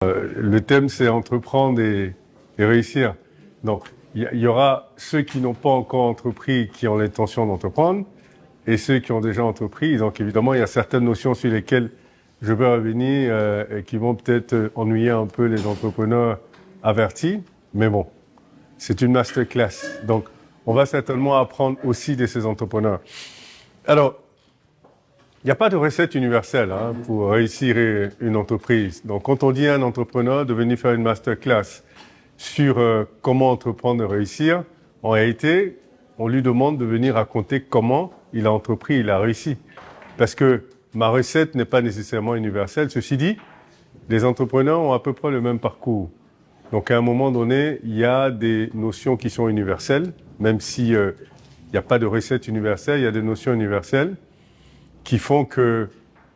Le thème, c'est entreprendre et réussir. Donc, il y aura ceux qui n'ont pas encore entrepris, qui ont l'intention d'entreprendre, et ceux qui ont déjà entrepris. Donc, évidemment, il y a certaines notions sur lesquelles je vais revenir et qui vont peut-être ennuyer un peu les entrepreneurs avertis. Mais bon, c'est une masterclass. Donc, on va certainement apprendre aussi de ces entrepreneurs. Alors, il n'y a pas de recette universelle pour réussir une entreprise. Donc, quand on dit à un entrepreneur de venir faire une masterclass sur comment entreprendre et réussir, en réalité, on lui demande de venir raconter comment il a entrepris, il a réussi. Parce que ma recette n'est pas nécessairement universelle. Ceci dit, les entrepreneurs ont à peu près le même parcours. Donc, à un moment donné, il y a des notions qui sont universelles, même s'il n'y a pas de recette universelle, il y a des notions universelles qui font que,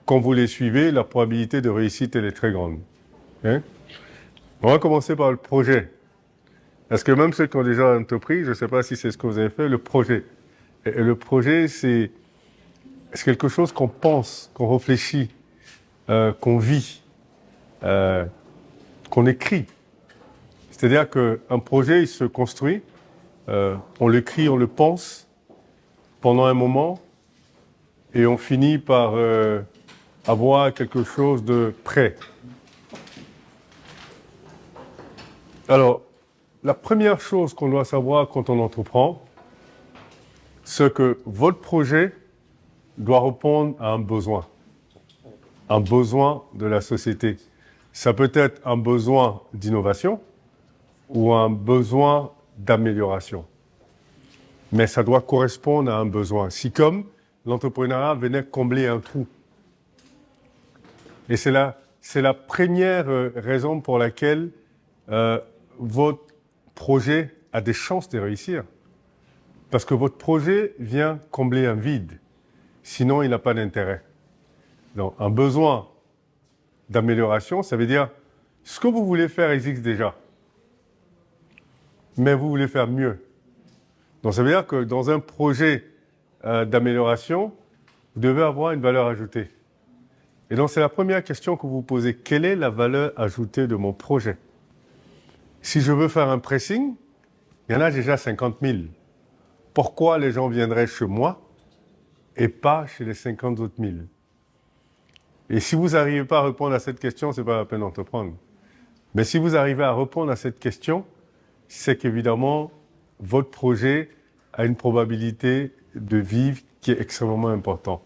quand vous les suivez, la probabilité de réussite, elle est très grande. Hein? On va commencer par le projet. Parce que même ceux qui ont déjà entrepris, je ne sais pas si c'est ce que vous avez fait, le projet. Et le projet, c'est quelque chose qu'on pense, qu'on réfléchit, qu'on vit, qu'on écrit. C'est-à-dire qu'un projet, il se construit, on l'écrit, on le pense pendant un moment, et on finit par avoir quelque chose de prêt. Alors, la première chose qu'on doit savoir quand on entreprend, c'est que votre projet doit répondre à un besoin de la société. Ça peut être un besoin d'innovation ou un besoin d'amélioration. Mais ça doit correspondre à un besoin. Si comme l'entrepreneuriat venait combler un trou. Et c'est la première raison pour laquelle votre projet a des chances de réussir. Parce que votre projet vient combler un vide. Sinon, il n'a pas d'intérêt. Donc, un besoin d'amélioration, ça veut dire ce que vous voulez faire existe déjà. Mais vous voulez faire mieux. Donc, ça veut dire que dans un projet d'amélioration, vous devez avoir une valeur ajoutée. Et donc, c'est la première question que vous vous posez. Quelle est la valeur ajoutée de mon projet? Si je veux faire un pressing, il y en a déjà 50 000. Pourquoi les gens viendraient chez moi et pas chez les 50 autres 1000? Et si vous n'arrivez pas à répondre à cette question, ce n'est pas la peine d'entreprendre. Mais si vous arrivez à répondre à cette question, c'est qu'évidemment, votre projet a une probabilité de vivre qui est extrêmement importante.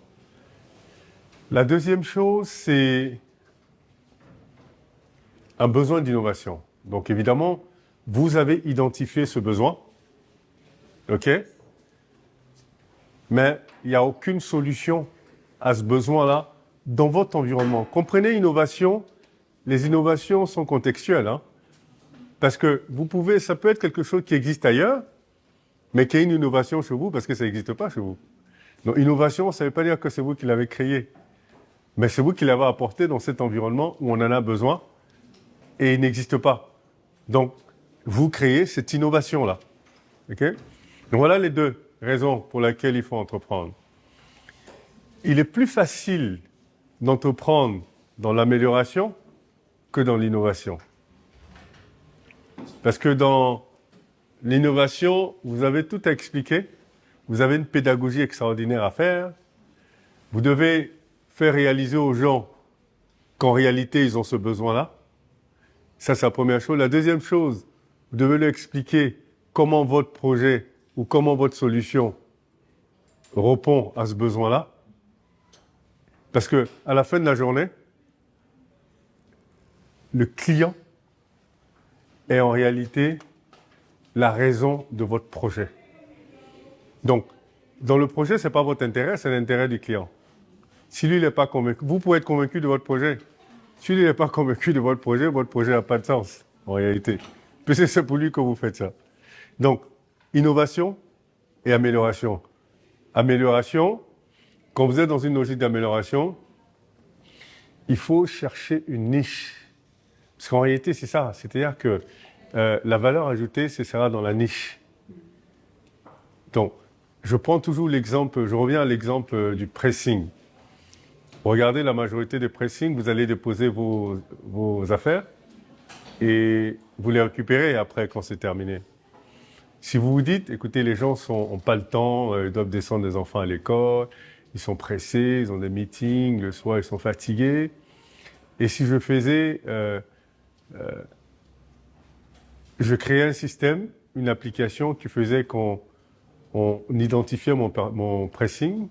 La deuxième chose, c'est un besoin d'innovation. Donc évidemment, vous avez identifié ce besoin, ok? Mais il n'y a aucune solution à ce besoin-là dans votre environnement. Comprenez innovation, les innovations sont contextuelles, parce que ça peut être quelque chose qui existe ailleurs, mais qui est une innovation chez vous parce que ça n'existe pas chez vous. Donc innovation, ça ne veut pas dire que c'est vous qui l'avez créé, mais c'est vous qui l'avez apporté dans cet environnement où on en a besoin et il n'existe pas. Donc, vous créez cette innovation-là. Ok? Donc voilà les deux raisons pour lesquelles il faut entreprendre. Il est plus facile d'entreprendre dans l'amélioration que dans l'innovation. Parce que dans l'innovation, vous avez tout à expliquer, vous avez une pédagogie extraordinaire à faire, vous devez faire réaliser aux gens qu'en réalité, ils ont ce besoin-là. Ça, c'est la première chose. La deuxième chose, vous devez leur expliquer comment votre projet ou comment votre solution répond à ce besoin-là. Parce que à la fin de la journée, le client est en réalité la raison de votre projet. Donc, dans le projet, ce n'est pas votre intérêt, c'est l'intérêt du client. Si lui n'est pas convaincu, vous pouvez être convaincu de votre projet. Si lui n'est pas convaincu de votre projet n'a pas de sens, en réalité. Parce que c'est pour lui que vous faites ça. Donc, innovation et amélioration. Amélioration, quand vous êtes dans une logique d'amélioration, il faut chercher une niche. Parce qu'en réalité, c'est ça. C'est-à-dire que la valeur ajoutée, c'est ça dans la niche. Donc, je prends toujours l'exemple, je reviens à l'exemple du pressing. Regardez la majorité des pressings, vous allez déposer vos affaires et vous les récupérez après quand c'est terminé. Si vous vous dites, écoutez, les gens ont pas le temps, ils doivent descendre des enfants à l'école, ils sont pressés, ils ont des meetings, le soir ils sont fatigués. Et si je faisais, je créais un système, une application qui faisait qu'on identifiait mon pressing,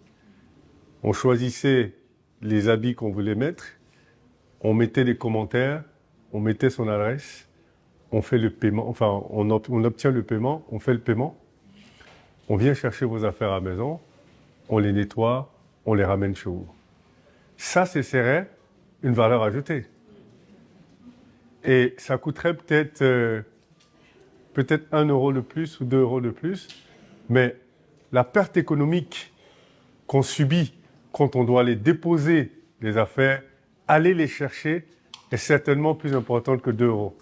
on choisissait les habits qu'on voulait mettre, on mettait des commentaires, on mettait son adresse, on fait le paiement, enfin, on obtient le paiement, on fait le paiement, on vient chercher vos affaires à la maison, on les nettoie, on les ramène chez vous. Ça, ce serait une valeur ajoutée. Et ça coûterait peut-être 1 euro de plus ou 2 euros de plus, mais la perte économique qu'on subit quand on doit aller déposer les affaires, aller les chercher, est certainement plus importante que 2 euros.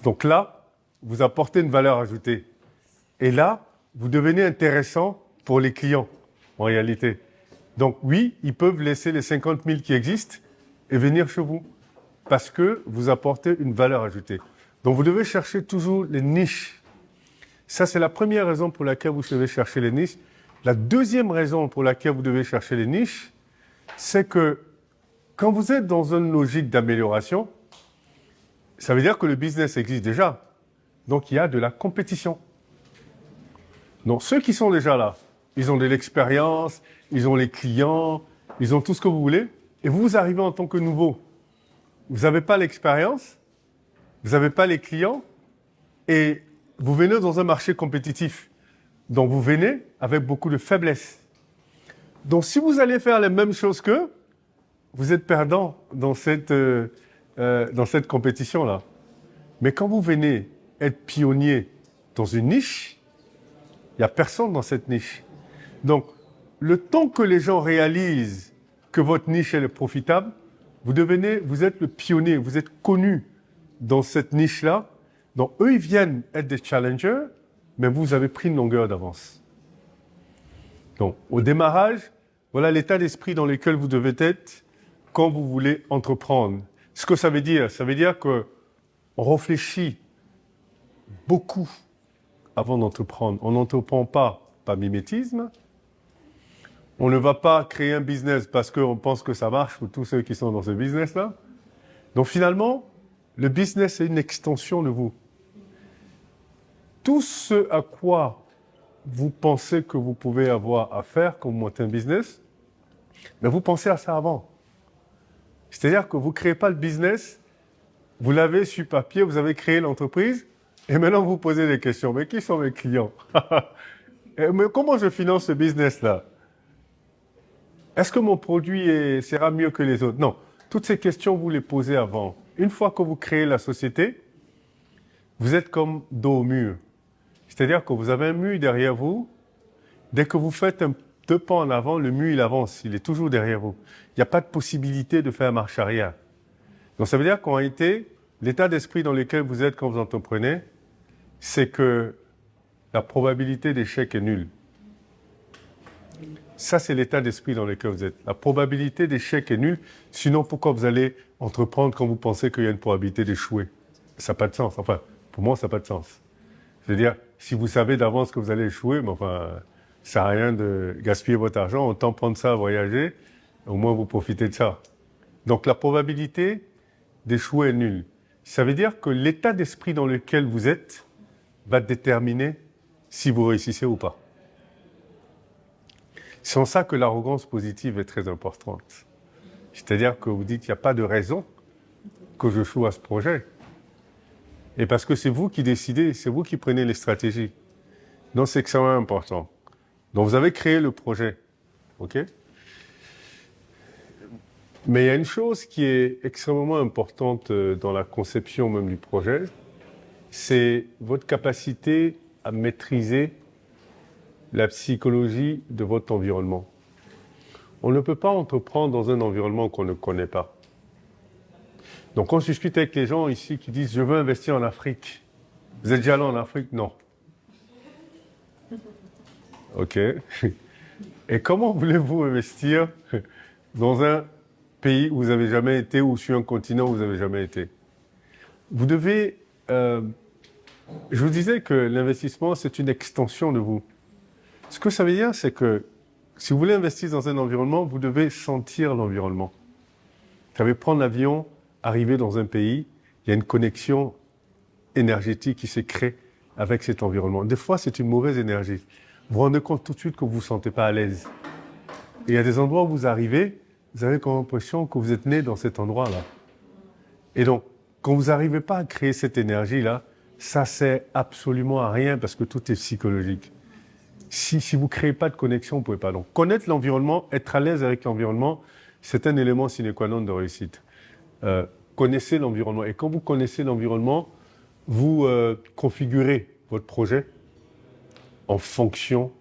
Donc là, vous apportez une valeur ajoutée. Et là, vous devenez intéressant pour les clients, en réalité. Donc oui, ils peuvent laisser les 50 000 qui existent et venir chez vous, parce que vous apportez une valeur ajoutée. Donc vous devez chercher toujours les niches. Ça, c'est la première raison pour laquelle vous devez chercher les niches. La deuxième raison pour laquelle vous devez chercher les niches, c'est que quand vous êtes dans une logique d'amélioration, ça veut dire que le business existe déjà. Donc, il y a de la compétition. Donc, ceux qui sont déjà là, ils ont de l'expérience, ils ont les clients, ils ont tout ce que vous voulez, et vous arrivez en tant que nouveau. Vous n'avez pas l'expérience, vous n'avez pas les clients, et vous venez dans un marché compétitif. Donc, vous venez avec beaucoup de faiblesse. Donc, si vous allez faire les mêmes choses qu'eux, vous êtes perdant dans cette compétition-là. Mais quand vous venez être pionnier dans une niche, il n'y a personne dans cette niche. Donc, le temps que les gens réalisent que votre niche est profitable, vous êtes le pionnier, vous êtes connu dans cette niche-là. Donc, eux, ils viennent être des challengers, mais vous avez pris une longueur d'avance. Donc, au démarrage, voilà l'état d'esprit dans lequel vous devez être quand vous voulez entreprendre. Ce que ça veut dire qu'on réfléchit beaucoup avant d'entreprendre. On n'entreprend pas par mimétisme. On ne va pas créer un business parce qu'on pense que ça marche pour tous ceux qui sont dans ce business-là. Donc finalement, le business est une extension de vous. Tout ce à quoi vous pensez que vous pouvez avoir à faire quand vous montez un business, mais vous pensez à ça avant. C'est-à-dire que vous ne créez pas le business, vous l'avez sur papier, vous avez créé l'entreprise, et maintenant vous posez des questions. Mais qui sont mes clients? Mais comment je finance ce business-là? Est-ce que mon produit sera mieux que les autres? Non. Toutes ces questions, vous les posez avant. Une fois que vous créez la société, vous êtes comme dos au mur. C'est-à-dire que vous avez un mur derrière vous. Dès que vous faites 2 pas en avant, le mur, il avance. Il est toujours derrière vous. Il n'y a pas de possibilité de faire marche arrière. Donc, ça veut dire qu'en réalité, l'état d'esprit dans lequel vous êtes quand vous entreprenez, c'est que la probabilité d'échec est nulle. Ça, c'est l'état d'esprit dans lequel vous êtes. La probabilité d'échec est nulle. Sinon, pourquoi vous allez entreprendre quand vous pensez qu'il y a une probabilité d'échouer? Ça n'a pas de sens. Enfin, pour moi, ça n'a pas de sens. C'est-à-dire, si vous savez d'avance que vous allez échouer, mais enfin, ça sert à rien de gaspiller votre argent. Autant prendre ça à voyager, au moins vous profitez de ça. Donc, la probabilité d'échouer est nulle. Ça veut dire que l'état d'esprit dans lequel vous êtes va déterminer si vous réussissez ou pas. C'est en ça que l'arrogance positive est très importante. C'est-à-dire que vous dites qu'il n'y a pas de raison que je choisis ce projet. Et parce que c'est vous qui décidez, c'est vous qui prenez les stratégies. Donc c'est extrêmement important. Donc vous avez créé le projet. OK? Mais il y a une chose qui est extrêmement importante dans la conception même du projet, c'est votre capacité à maîtriser la psychologie de votre environnement. On ne peut pas entreprendre dans un environnement qu'on ne connaît pas. Donc, quand je discute avec les gens ici qui disent « je veux investir en Afrique », vous êtes déjà allé en Afrique? Non. OK. Et comment voulez-vous investir dans un pays où vous n'avez jamais été ou sur un continent où vous n'avez jamais été? vous devez... je vous disais que l'investissement, c'est une extension de vous. Ce que ça veut dire, c'est que si vous voulez investir dans un environnement, vous devez sentir l'environnement. Vous savez, prendre l'avion, arriver dans un pays, il y a une connexion énergétique qui se crée avec cet environnement. Des fois, c'est une mauvaise énergie. Vous vous rendez compte tout de suite que vous ne vous sentez pas à l'aise. Et il y a des endroits où vous arrivez, vous avez comme l'impression que vous êtes né dans cet endroit-là. Et donc, quand vous n'arrivez pas à créer cette énergie-là, ça ne sert absolument à rien parce que tout est psychologique. Si vous ne créez pas de connexion, vous ne pouvez pas. Donc, connaître l'environnement, être à l'aise avec l'environnement, c'est un élément sine qua non de réussite. Connaissez l'environnement. Et quand vous connaissez l'environnement, vous configurez votre projet en fonction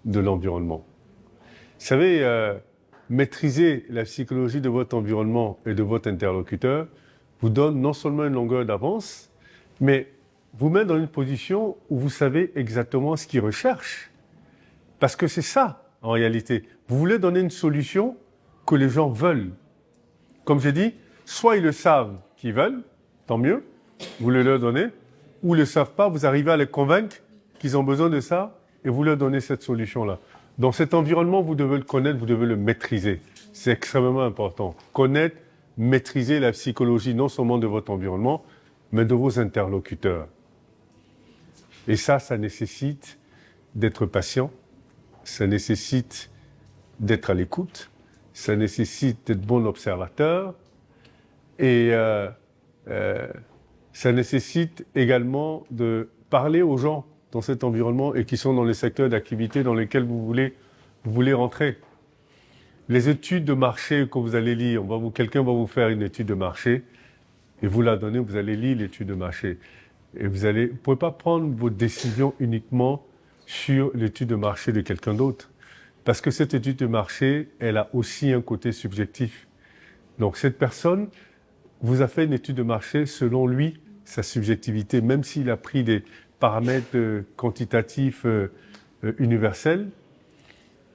de l'environnement. Vous savez, maîtriser la psychologie de votre environnement et de votre interlocuteur vous donne non seulement une longueur d'avance, mais vous met dans une position où vous savez exactement ce qu'il recherche. Parce que c'est ça, en réalité. Vous voulez donner une solution que les gens veulent. Comme j'ai dit, soit ils le savent qu'ils veulent, tant mieux, vous le leur donnez, ou ils ne le savent pas, vous arrivez à les convaincre qu'ils ont besoin de ça, et vous leur donnez cette solution-là. Dans cet environnement, vous devez le connaître, vous devez le maîtriser. C'est extrêmement important. Connaître, maîtriser la psychologie non seulement de votre environnement, mais de vos interlocuteurs. Et ça nécessite d'être patient, ça nécessite d'être à l'écoute, ça nécessite d'être bon observateur, et ça nécessite également de parler aux gens dans cet environnement et qui sont dans les secteurs d'activité dans lesquels vous voulez rentrer. Les études de marché que vous allez lire, quelqu'un va vous faire une étude de marché et vous la donnez, vous allez lire l'étude de marché. Et vous ne pouvez pas prendre vos décisions uniquement sur l'étude de marché de quelqu'un d'autre. Parce que cette étude de marché, elle a aussi un côté subjectif. Donc cette personne vous a fait une étude de marché selon lui, sa subjectivité, même s'il a pris des paramètres quantitatifs universels,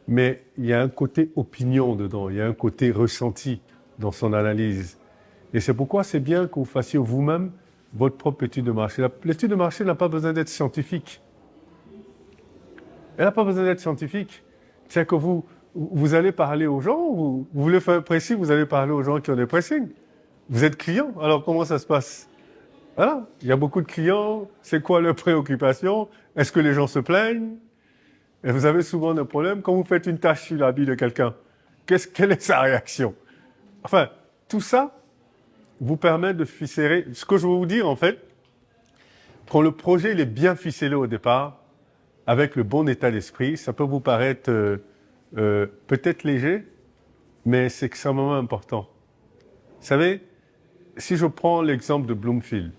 mais il y a un côté opinion dedans, il y a un côté ressenti dans son analyse. Et c'est pourquoi c'est bien que vous fassiez vous-même votre propre étude de marché. L'étude de marché n'a pas besoin d'être scientifique. Elle n'a pas besoin d'être scientifique. C'est-à-dire que vous allez parler aux gens, vous voulez faire un pressing, vous allez parler aux gens qui ont des pressings. Vous êtes client, alors comment ça se passe? Voilà, il y a beaucoup de clients, c'est quoi leurs préoccupations? Est-ce que les gens se plaignent? Et vous avez souvent des problèmes. Quand vous faites une tâche sur l'habit de quelqu'un, quelle est sa réaction? Enfin, tout ça vous permet de ficeler. Ce que je veux vous dire, en fait, quand le projet il est bien ficelé au départ, avec le bon état d'esprit, ça peut vous paraître peut-être léger, mais c'est extrêmement important. Vous savez, si je prends l'exemple de Bloomfield,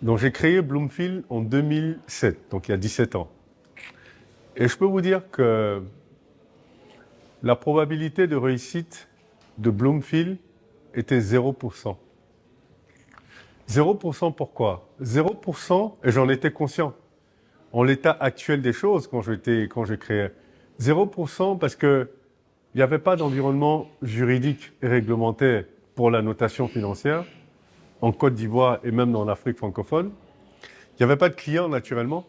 donc j'ai créé Bloomfield en 2007, donc il y a 17 ans. Et je peux vous dire que la probabilité de réussite de Bloomfield était 0%. 0% pourquoi? 0%, et j'en étais conscient, en l'état actuel des choses quand j'ai créé. 0% parce que il n'y avait pas d'environnement juridique et réglementaire pour la notation financière en Côte d'Ivoire et même dans l'Afrique francophone. Il n'y avait pas de clients naturellement.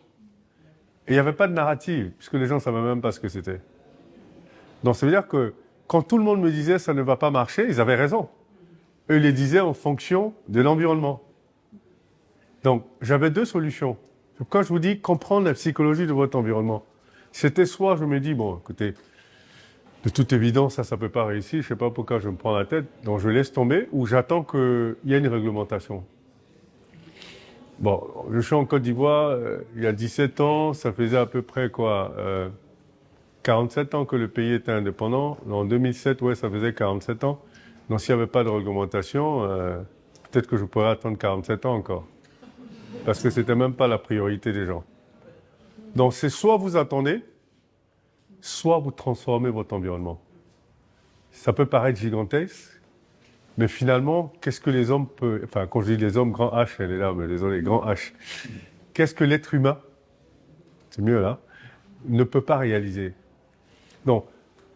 Et il n'y avait pas de narrative, puisque les gens ne savaient même pas ce que c'était. Donc ça veut dire que quand tout le monde me disait ça ne va pas marcher, ils avaient raison. Eux, ils les disaient en fonction de l'environnement. Donc j'avais deux solutions. Quand je vous dis comprendre la psychologie de votre environnement, c'était soit je me dis, bon, écoutez, de toute évidence, ça ne peut pas réussir, je ne sais pas pourquoi je me prends la tête, donc je laisse tomber, ou j'attends qu'il y ait une réglementation. Bon, je suis en Côte d'Ivoire, il y a 17 ans, ça faisait à peu près quoi 47 ans que le pays était indépendant. En 2007, ouais, ça faisait 47 ans. Donc s'il n'y avait pas de réglementation, peut-être que je pourrais attendre 47 ans encore. Parce que c'était même pas la priorité des gens. Donc c'est soit vous attendez, soit vous transformez votre environnement. Ça peut paraître gigantesque, mais finalement, qu'est-ce que les hommes peuvent... Enfin, quand je dis les hommes, grand H, elle est là, mais désolé, grand H. Qu'est-ce que l'être humain, c'est mieux là, ne peut pas réaliser? Donc,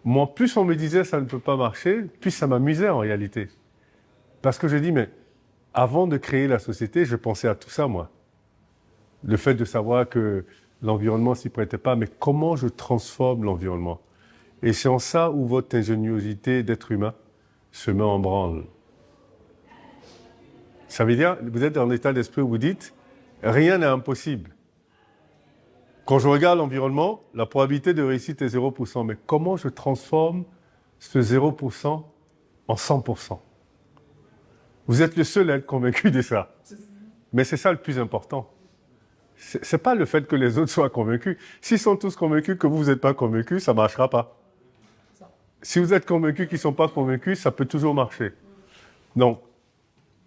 moi, plus on me disait ça ne peut pas marcher, plus ça m'amusait en réalité. Parce que j'ai dit, mais Avant de créer la société, je pensais à tout ça, moi. Le fait de savoir que l'environnement s'y prêtait pas, mais comment je transforme l'environnement. Et c'est en ça où votre ingéniosité d'être humain se met en branle. Ça veut dire, vous êtes dans l'état d'esprit où vous dites, rien n'est impossible. Quand je regarde l'environnement, la probabilité de réussite est 0%. Mais comment je transforme ce 0% en 100%? Vous êtes le seul à être convaincu de ça. Mais c'est ça le plus important. C'est pas le fait que les autres soient convaincus. S'ils sont tous convaincus que vous n'êtes pas convaincus, ça ne marchera pas. Si vous êtes convaincus qu'ils ne sont pas convaincus, ça peut toujours marcher. Donc,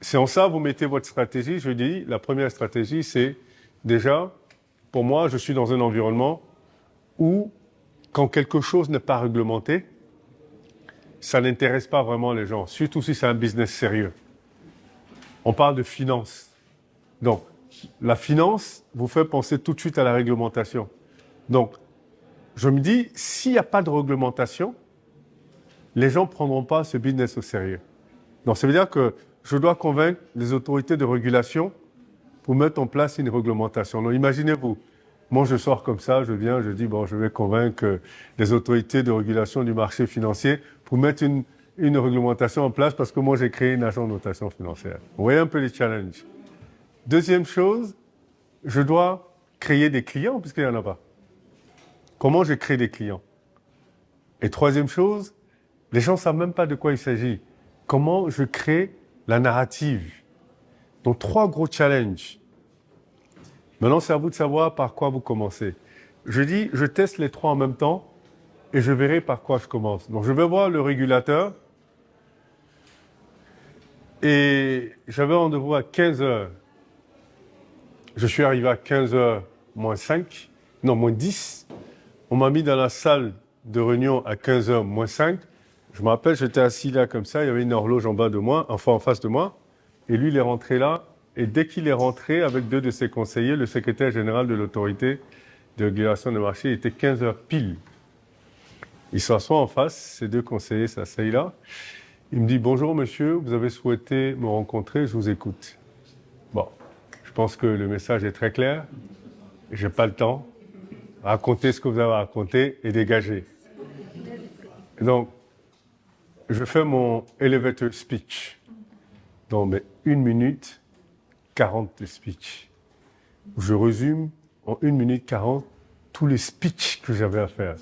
c'est en ça, vous mettez votre stratégie. Je dis, la première stratégie, c'est déjà, pour moi, je suis dans un environnement où, quand quelque chose n'est pas réglementé, ça n'intéresse pas vraiment les gens, surtout si c'est un business sérieux. On parle de finance. Donc, la finance vous fait penser tout de suite à la réglementation. Donc, je me dis, s'il n'y a pas de réglementation, les gens ne prendront pas ce business au sérieux. Donc, ça veut dire que je dois convaincre les autorités de régulation pour mettre en place une réglementation. Donc, imaginez-vous, moi je sors comme ça, je viens, je dis, bon, je vais convaincre les autorités de régulation du marché financier pour mettre une réglementation en place parce que moi j'ai créé une agence de notation financière. Vous voyez un peu les challenges. Deuxième chose, je dois créer des clients puisqu'il n'y en a pas. Comment je crée des clients? Et troisième chose, les gens ne savent même pas de quoi il s'agit. Comment je crée la narrative? Donc, 3 gros challenges. Maintenant, c'est à vous de savoir par quoi vous commencez. Je dis, je teste les 3 en même temps et je verrai par quoi je commence. Donc, je vais voir le régulateur et j'avais rendez-vous à 15 heures. Je suis arrivé à 15 heures moins 5, non, moins 10. On m'a mis dans la salle de réunion à 15 heures moins 5. Je me rappelle, j'étais assis là comme ça, il y avait une horloge en bas de moi, enfin en face de moi. Et lui, il est rentré là. Et dès qu'il est rentré avec 2 de ses conseillers, le secrétaire général de l'autorité de régulation des marchés, il était 15 heures pile. Il s'assoit en face, ces 2 conseillers s'asseyent là. Il me dit, bonjour monsieur, vous avez souhaité me rencontrer, je vous écoute. Bon, je pense que le message est très clair. J'ai pas le temps. Racontez ce que vous avez raconté et dégagez. Donc, je fais mon elevator speech. Dans mes 1 minute 40 de speech. Je résume en 1 minute 40 tous les speeches que j'avais à faire.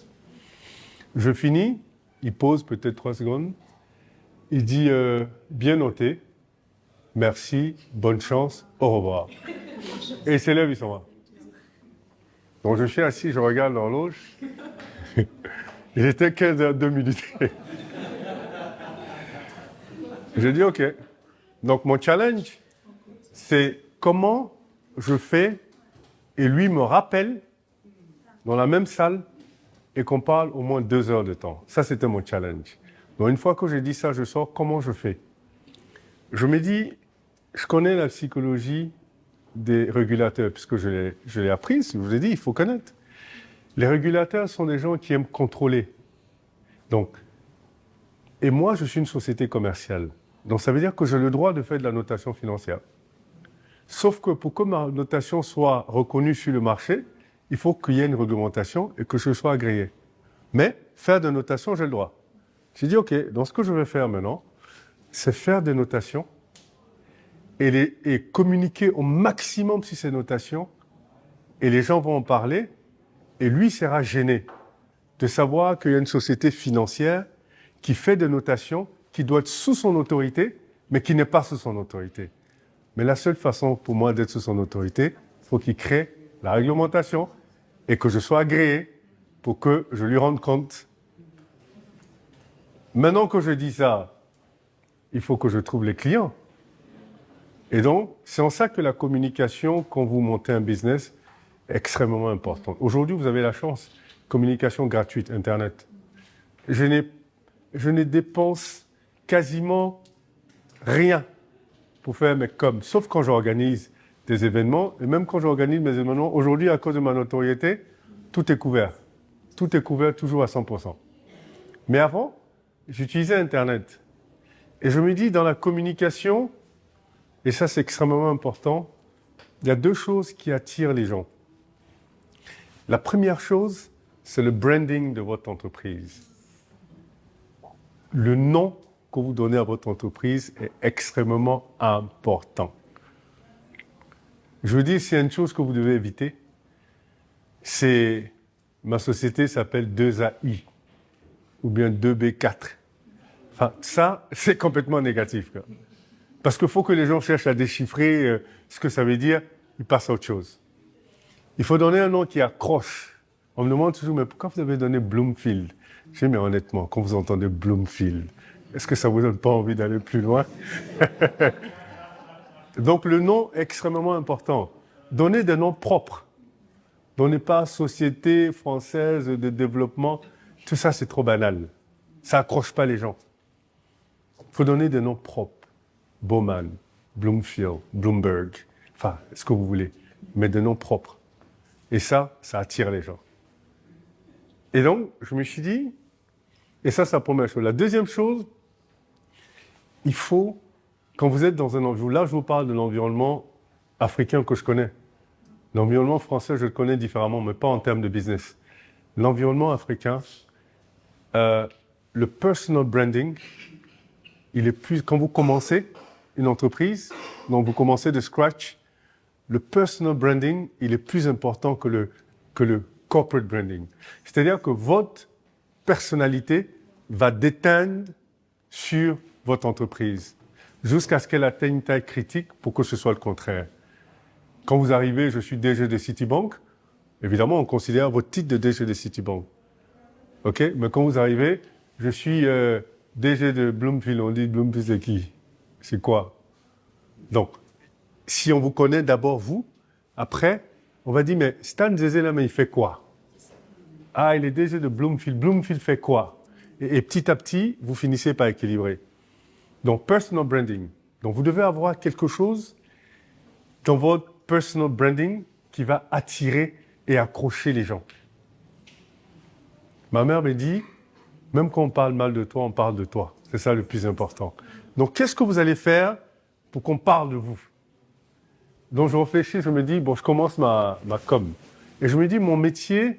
Je finis, il pose peut-être 3 secondes. Il dit bien noté, merci, bonne chance, au revoir. Et il s'élève, il s'en va. Donc je suis assis, je regarde l'horloge. Il était 15 heures 2 minutes. Je dis OK. Donc mon challenge, c'est comment je fais et lui me rappelle dans la même salle et qu'on parle au moins 2 heures de temps. Ça, c'était mon challenge. Donc une fois que j'ai dit ça, je sors, comment je fais? Je me dis, je connais la psychologie des régulateurs, puisque je l'ai apprise, je vous ai dit, il faut connaître. Les régulateurs sont des gens qui aiment contrôler. Donc, et moi, je suis une société commerciale. Donc ça veut dire que j'ai le droit de faire de la notation financière. Sauf que pour que ma notation soit reconnue sur le marché, il faut qu'il y ait une réglementation et que je sois agréé. Mais faire de notation, j'ai le droit. J'ai dit, OK, donc ce que je vais faire maintenant, c'est faire des notations et communiquer au maximum sur ces notations. Et les gens vont en parler et lui sera gêné de savoir qu'il y a une société financière qui fait des notations, qui doit être sous son autorité, mais qui n'est pas sous son autorité. Mais la seule façon pour moi d'être sous son autorité, il faut qu'il crée la réglementation et que je sois agréé pour que je lui rende compte. Maintenant que je dis ça, il faut que je trouve les clients. Et donc, c'est en ça que la communication, quand vous montez un business, est extrêmement importante. Aujourd'hui, vous avez la chance, communication gratuite, Internet. Je ne dépense quasiment rien pour faire mes coms, sauf quand j'organise des événements. Et même quand j'organise mes événements, aujourd'hui, à cause de ma notoriété, tout est couvert. Tout est couvert toujours à 100%. Mais avant, j'utilisais Internet. Et je me dis, dans la communication, et ça c'est extrêmement important, il y a deux choses qui attirent les gens. La première chose, c'est le branding de votre entreprise. Le nom que vous donnez à votre entreprise est extrêmement important. Je veux dire, s'il y a une chose que vous devez éviter, c'est ma société s'appelle 2AI ou bien 2B4. Enfin, ça, c'est complètement négatif. Quoi. Parce qu'il faut que les gens cherchent à déchiffrer ce que ça veut dire, ils passent à autre chose. Il faut donner un nom qui accroche. On me demande toujours, mais pourquoi vous avez donné Bloomfield? Je dis, mais honnêtement, quand vous entendez Bloomfield, est-ce que ça ne vous donne pas envie d'aller plus loin? Donc, le nom est extrêmement important. Donnez des noms propres. Donnez pas Société française de développement. Tout ça, c'est trop banal. Ça accroche pas les gens. Il faut donner des noms propres. Bowman, Bloomfield, Bloomberg, enfin, ce que vous voulez. Mais des noms propres. Et ça attire les gens. Et donc, je me suis dit, et ça, c'est la première chose. La deuxième chose, il faut, quand vous êtes dans un environnement, là, je vous parle de l'environnement africain que je connais. L'environnement français, je le connais différemment, mais pas en termes de business. L'environnement africain, le personal branding, il est plus, quand vous commencez une entreprise, donc vous commencez de scratch, le personal branding, il est plus important que le corporate branding. C'est-à-dire que votre personnalité va déteindre sur votre entreprise jusqu'à ce qu'elle atteigne une taille critique pour que ce soit le contraire. Quand vous arrivez, je suis DG de Citibank, évidemment, on considère votre titre de DG de Citibank. OK? Mais quand vous arrivez, je suis DG de Bloomfield, on dit Bloomfield c'est qui? C'est quoi? Donc, si on vous connaît d'abord vous, après, on va dire, mais Stan Zézé là, mais il fait quoi? Ah, il est DG de Bloomfield. Bloomfield fait quoi? Et petit à petit, vous finissez par équilibrer. Donc, personal branding. Donc, vous devez avoir quelque chose dans votre personal branding qui va attirer et accrocher les gens. Ma mère me dit, même quand on parle mal de toi, on parle de toi. C'est ça le plus important. Donc, qu'est-ce que vous allez faire pour qu'on parle de vous? Donc, je réfléchis, je me dis, bon, je commence ma com. Et je me dis, mon métier,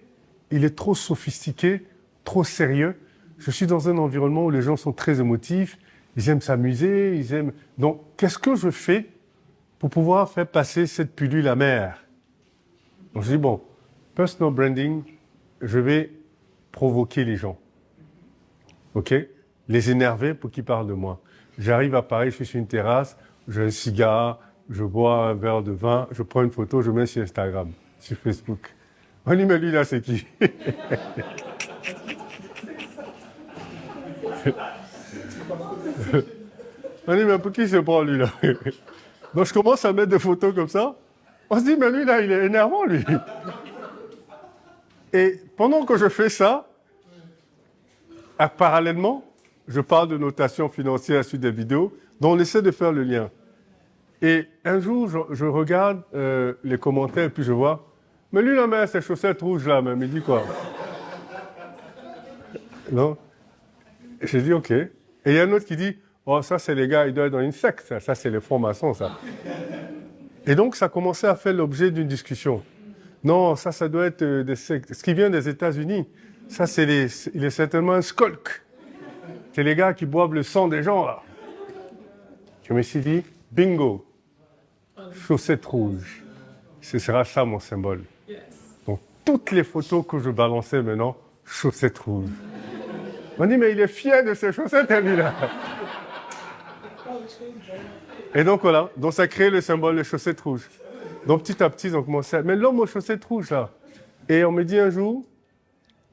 il est trop sophistiqué, trop sérieux. Je suis dans un environnement où les gens sont très émotifs, ils aiment s'amuser, ils aiment... Donc, qu'est-ce que je fais pour pouvoir faire passer cette pilule amère? Donc, je dis, bon, personal branding, je vais provoquer les gens. OK? Les énerver pour qu'ils parlent de moi. J'arrive à Paris, je suis sur une terrasse, j'ai un cigare, je bois un verre de vin, je prends une photo, je mets sur Instagram, sur Facebook. On dit, mais lui là, c'est qui? On dit, mais pour qui se prend lui là? Donc je commence à mettre des photos comme ça. On se dit, mais lui là, il est énervant lui. Et pendant que je fais ça, parallèlement, je parle de notation financière sur des vidéos dont on essaie de faire le lien. Et un jour, je regarde les commentaires et puis je vois, mais lui là, mais ses chaussettes rouges là, même, il dit quoi? Non? J'ai dit, OK. Et il y a un autre qui dit, oh, ça, c'est les gars, ils doivent être dans une secte. Ça c'est les francs-maçons, ça. Et donc, ça commençait à faire l'objet d'une discussion. Non, ça doit être des sectes. Ce qui vient des États-Unis, ça, il est certainement un skulk. C'est les gars qui boivent le sang des gens, là. Je me suis dit, bingo, chaussettes rouges. Ce sera ça, mon symbole. Donc, toutes les photos que je balançais maintenant, chaussettes rouges. On dit, mais il est fier de ses chaussettes, lui-là. Et donc, voilà. Donc, ça crée le symbole des chaussettes rouges. Donc, petit à petit, ils ont commencé à... Mais l'homme aux chaussettes rouges, là. Et on me dit un jour,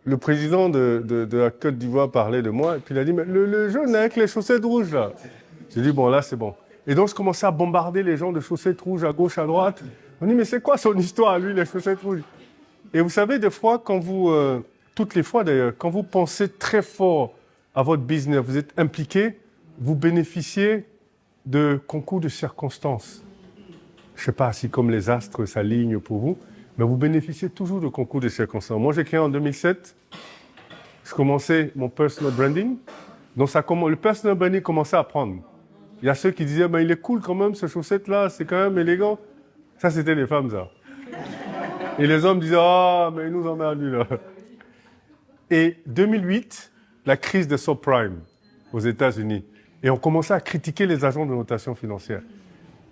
le président de la Côte d'Ivoire parlait de moi, et puis il a dit, mais le jeune avec les chaussettes rouges, là. J'ai dit, bon, là, c'est bon. Et donc, je commençais à bombarder les gens de chaussettes rouges à gauche, à droite. On dit, mais c'est quoi son histoire, lui, les chaussettes rouges? Et vous savez, des fois, quand vous... toutes les fois, d'ailleurs, quand vous pensez très fort à votre business, vous êtes impliqué, vous bénéficiez de concours de circonstances. Je ne sais pas si comme les astres s'alignent pour vous, mais vous bénéficiez toujours de concours de circonstances. Moi, j'ai créé en 2007, je commençais mon personal branding. Donc, le personal branding commençait à prendre. Il y a ceux qui disaient, mais il est cool quand même, ce chaussette-là, c'est quand même élégant. Ça, c'était les femmes, ça. Et les hommes disaient, ah, mais il nous emmerde, lui, là. Et 2008, la crise de subprime aux États-Unis. Et on commençait à critiquer les agents de notation financière.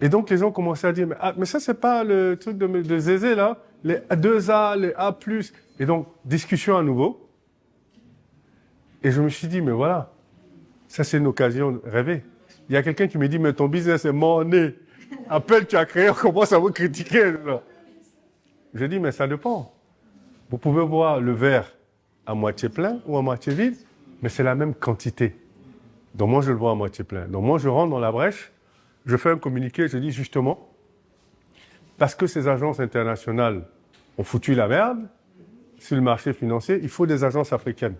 Et donc, les gens commençaient à dire, mais ça, c'est pas le truc de Zézé, là, les 2A, les A+. Et donc, discussion à nouveau. Et je me suis dit, mais voilà, ça, c'est une occasion de rêver. Il y a quelqu'un qui me dit, mais ton business est mort né. À peine tu as créé, on commence à vous critiquer. Je dis, mais ça dépend. Vous pouvez voir le verre à moitié plein ou à moitié vide, mais c'est la même quantité. Donc moi, je le vois à moitié plein. Donc moi, je rentre dans la brèche, je fais un communiqué, je dis justement, parce que ces agences internationales ont foutu la merde sur le marché financier, il faut des agences africaines.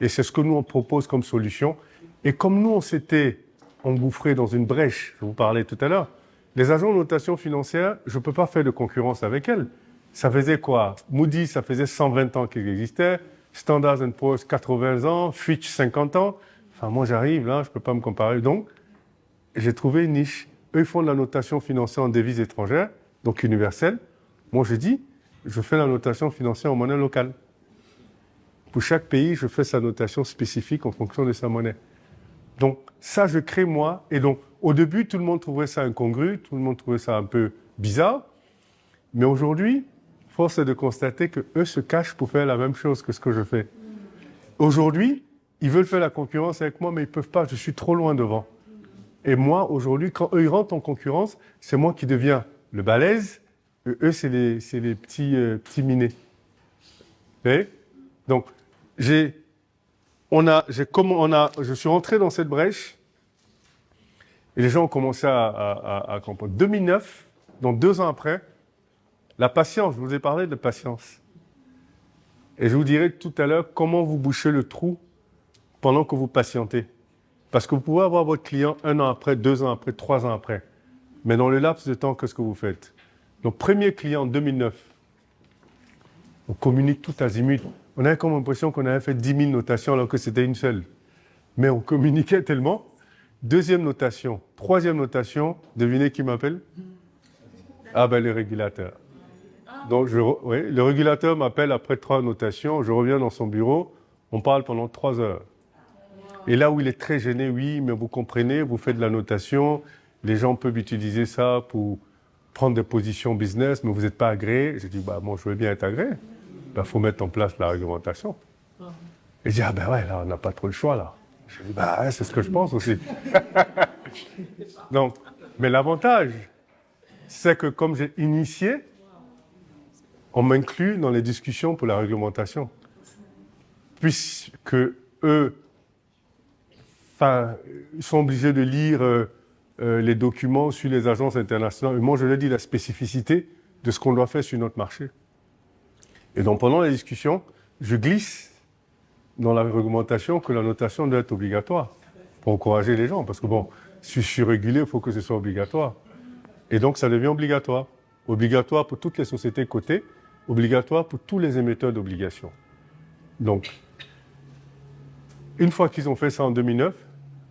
Et c'est ce que nous, on propose comme solution. Et comme nous, on s'était engouffré dans une brèche, je vous parlais tout à l'heure, les agents de notation financière, je ne peux pas faire de concurrence avec elles. Ça faisait quoi? Moody's, ça faisait 120 ans qu'ils existaient. Standard & Poor's, 80 ans. Fitch, 50 ans. Enfin, moi, j'arrive, là, je ne peux pas me comparer. Donc, j'ai trouvé une niche. Eux, ils font de la notation financière en devises étrangères, donc universelle. Moi, je dis, je fais la notation financière en monnaie locale. Pour chaque pays, je fais sa notation spécifique en fonction de sa monnaie. Donc, ça, je crée moi. Et donc, au début, tout le monde trouvait ça incongru, tout le monde trouvait ça un peu bizarre. Mais aujourd'hui, force est de constater qu'eux se cachent pour faire la même chose que ce que je fais. Aujourd'hui, ils veulent faire la concurrence avec moi, mais ils ne peuvent pas, je suis trop loin devant. Et moi, aujourd'hui, quand eux, ils rentrent en concurrence, c'est moi qui deviens le balèze, et eux, c'est les petits minés. Vous voyez? Donc, je suis rentré dans cette brèche et les gens ont commencé à comprendre. 2009, donc 2 ans après, la patience, je vous ai parlé de patience. Et je vous dirai tout à l'heure comment vous bouchez le trou pendant que vous patientez. Parce que vous pouvez avoir votre client 1 an après, 2 ans après, 3 ans après. Mais dans le laps de temps, qu'est-ce que vous faites? Donc, premier client en 2009, on communique tout azimut. On avait comme l'impression qu'on avait fait 10 000 notations alors que c'était une seule. Mais on communiquait tellement. Deuxième notation. Troisième notation. Devinez qui m'appelle? Ah ben le régulateur. Donc le régulateur m'appelle après 3 notations. Je reviens dans son bureau. On parle pendant 3 heures. Et là où il est très gêné, oui, mais vous comprenez, vous faites de la notation. Les gens peuvent utiliser ça pour prendre des positions business, mais vous n'êtes pas agréé. J'ai dit, bah moi je veux bien être agréé. Il faut mettre en place la réglementation. Et je dis, ah ben ouais, là, on n'a pas trop le choix, là. Je dis, bah ouais, c'est ce que je pense aussi. Donc, mais l'avantage, c'est que comme j'ai initié, on m'inclut dans les discussions pour la réglementation. Puisque eux, ils sont obligés de lire les documents sur les agences internationales. Et moi, je leur dis la spécificité de ce qu'on doit faire sur notre marché. Et donc, pendant la discussion, je glisse dans la réglementation que la notation doit être obligatoire pour encourager les gens. Parce que bon, si je suis régulé, il faut que ce soit obligatoire. Et donc, ça devient obligatoire. Obligatoire pour toutes les sociétés cotées, obligatoire pour tous les émetteurs d'obligations. Donc, une fois qu'ils ont fait ça en 2009,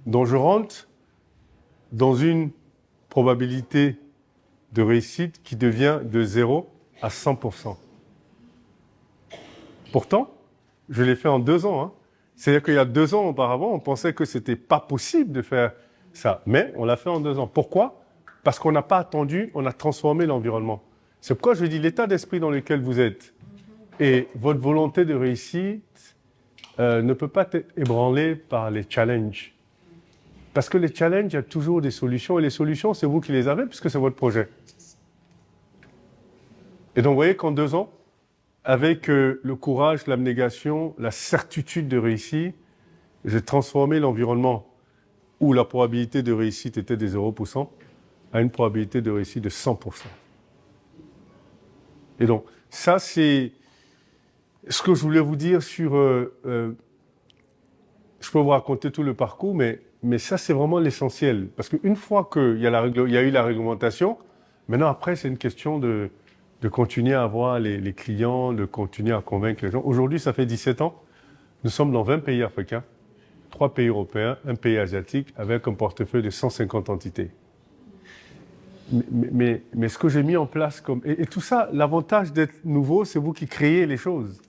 donc je rentre dans une probabilité de réussite qui devient de 0 à 100%. Pourtant, je l'ai fait en 2 ans. Hein. C'est-à-dire qu'il y a 2 ans auparavant, on pensait que ce n'était pas possible de faire ça. Mais on l'a fait en 2 ans. Pourquoi? Parce qu'on n'a pas attendu, on a transformé l'environnement. C'est pourquoi je dis l'état d'esprit dans lequel vous êtes et votre volonté de réussite ne peut pas être ébranlée par les challenges. Parce que les challenges, il y a toujours des solutions. Et les solutions, c'est vous qui les avez puisque c'est votre projet. Et donc, vous voyez qu'en 2 ans, avec le courage, l'abnégation, la certitude de réussir, j'ai transformé l'environnement où la probabilité de réussite était de 0% à une probabilité de réussite de 100%. Et donc, ça, c'est ce que je voulais vous dire sur... je peux vous raconter tout le parcours, mais ça, c'est vraiment l'essentiel. Parce qu'une fois qu'il y a eu la réglementation, maintenant, après, c'est une question de continuer à avoir les clients, de continuer à convaincre les gens. Aujourd'hui, ça fait 17 ans. Nous sommes dans 20 pays africains. 3 pays européens, un pays asiatique, avec un portefeuille de 150 entités. Mais ce que j'ai mis en place comme... Et tout ça, l'avantage d'être nouveau, c'est vous qui créez les choses.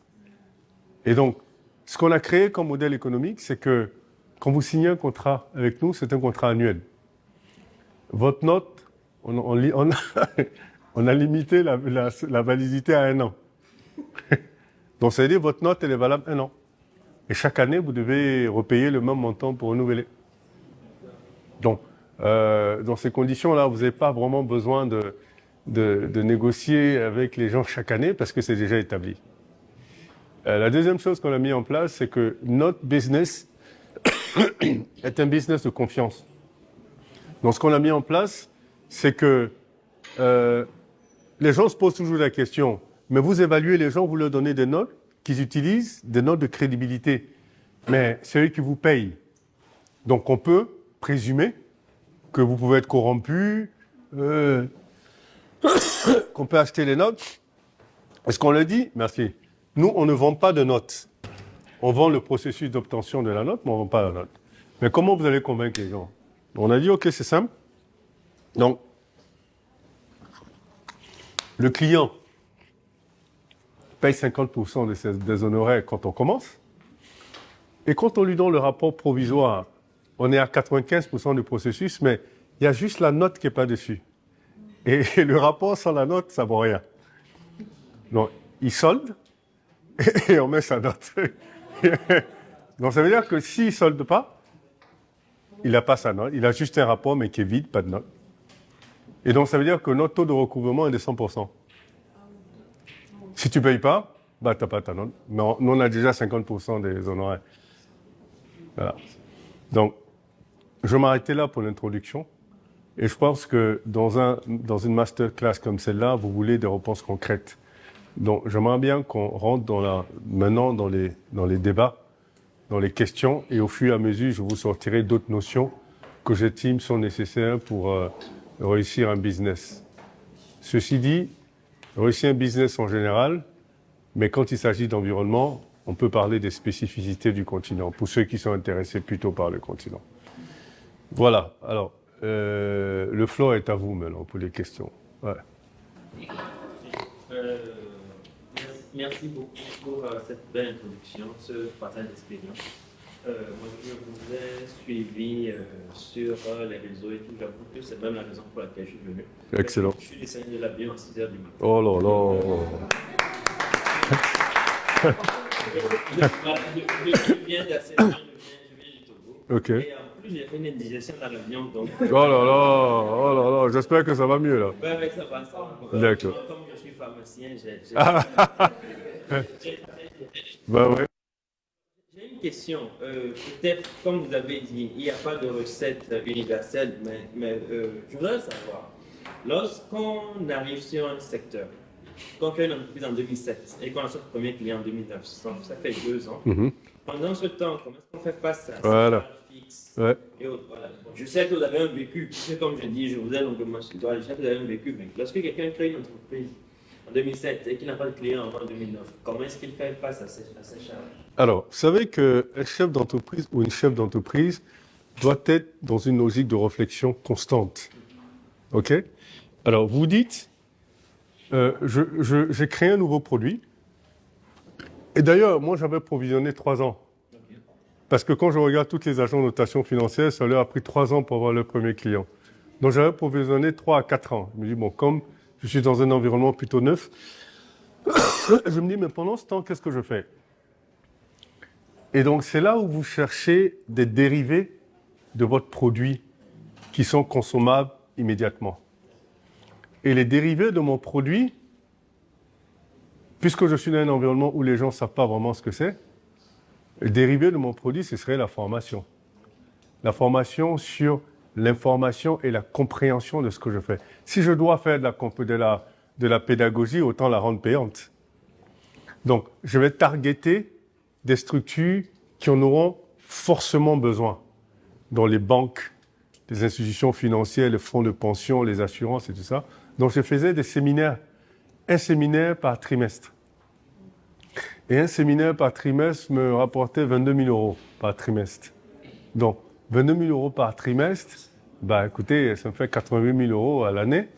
Et donc, ce qu'on a créé comme modèle économique, c'est que quand vous signez un contrat avec nous, c'est un contrat annuel. Votre note, on a limité la validité à 1 an. Donc, ça veut dire que votre note, elle est valable 1 an. Et chaque année, vous devez repayer le même montant pour renouveler. Donc, dans ces conditions-là, vous n'avez pas vraiment besoin de négocier avec les gens chaque année parce que c'est déjà établi. La deuxième chose qu'on a mis en place, c'est que notre business est un business de confiance. Donc, ce qu'on a mis en place, c'est que les gens se posent toujours la question, mais vous évaluez les gens, vous leur donnez des notes qu'ils utilisent, des notes de crédibilité. Mais c'est eux qui vous payent. Donc, on peut présumer que vous pouvez être corrompu, qu'on peut acheter les notes. Est-ce qu'on le dit? Merci. Nous, on ne vend pas de notes. On vend le processus d'obtention de la note, mais on ne vend pas la note. Mais comment vous allez convaincre les gens? On a dit, OK, c'est simple. Donc, le client paye 50% des honoraires quand on commence. Et quand on lui donne le rapport provisoire, on est à 95% du processus, mais il y a juste la note qui n'est pas dessus. Et le rapport sans la note, ça ne vaut rien. Donc, il solde et on met sa note. Donc, ça veut dire que s'il ne solde pas, il n'a pas sa note. Il a juste un rapport, mais qui est vide, pas de note. Et donc, ça veut dire que notre taux de recouvrement est de 100%. Si tu ne payes pas, bah, tu n'as pas ta note. Mais nous, on a déjà 50% des honoraires. Voilà. Donc, je vais m'arrêter là pour l'introduction. Et je pense que dans une masterclass comme celle-là, vous voulez des réponses concrètes. Donc, j'aimerais bien qu'on rentre maintenant dans les débats, dans les questions, et au fur et à mesure, je vous sortirai d'autres notions que j'estime sont nécessaires pour réussir un business. Ceci dit, réussir un business en général, mais quand il s'agit d'environnement, on peut parler des spécificités du continent, pour ceux qui sont intéressés plutôt par le continent. Voilà, alors, le floor est à vous maintenant pour les questions. Ouais. Merci beaucoup pour cette belle introduction, ce partage d'expérience. Moi, je vous ai suivi sur les réseaux et tout. J'avoue que c'est même la raison pour laquelle je suis venu. Excellent. Je suis descendu de l'avion à 6h du matin. Oh là là. Je viens d'Assel, je viens du Togo. Ok. Et en plus, j'ai fait une indigestion dans l'avion. Donc... Oh là là, j'espère que ça va mieux là. Oui, ça va, ça va. D'accord. Comme je suis pharmacien, Bah ouais. J'ai une question. Peut-être, comme vous avez dit, il n'y a pas de recette universelle, mais je voudrais savoir, lorsqu'on arrive sur un secteur, quand on fait une entreprise en 2007 et qu'on a son premier client en 2009, ça fait 2 ans. Pendant ce temps, comment est-ce qu'on fait face à Voilà. fixe Ouais. et autres, voilà. Bon, je sais que vous avez un vécu, comme je dis, je vous ai longuement suivi, je sais que vous avez un vécu, mais lorsque quelqu'un crée une entreprise en 2007 et qu'il n'a pas de client avant 2009, comment est-ce qu'il fait face à ces charges? Alors, vous savez qu'un chef d'entreprise ou une chef d'entreprise doit être dans une logique de réflexion constante. OK? Alors, vous dites, j'ai créé un nouveau produit. Et d'ailleurs, moi, j'avais provisionné 3 ans. Parce que quand je regarde toutes les agents de notation financière, ça leur a pris 3 ans pour avoir leur premier client. Donc, j'avais provisionné 3 à 4 ans. Je me dis, bon, comme je suis dans un environnement plutôt neuf, je me dis, mais pendant ce temps, qu'est-ce que je fais? Et donc, c'est là où vous cherchez des dérivés de votre produit qui sont consommables immédiatement. Et les dérivés de mon produit, puisque je suis dans un environnement où les gens ne savent pas vraiment ce que c'est, le dérivé de mon produit, ce serait la formation. La formation sur l'information et la compréhension de ce que je fais. Si je dois faire de la pédagogie, autant la rendre payante. Donc, je vais targeter des structures qui en auront forcément besoin, dans les banques, les institutions financières, les fonds de pension, les assurances et tout ça. Donc, je faisais des séminaires, un séminaire par trimestre. Et un séminaire par trimestre me rapportait 22 000 € par trimestre. Donc, 22 000 euros par trimestre, bah écoutez, ça me fait 88 000 euros à l'année.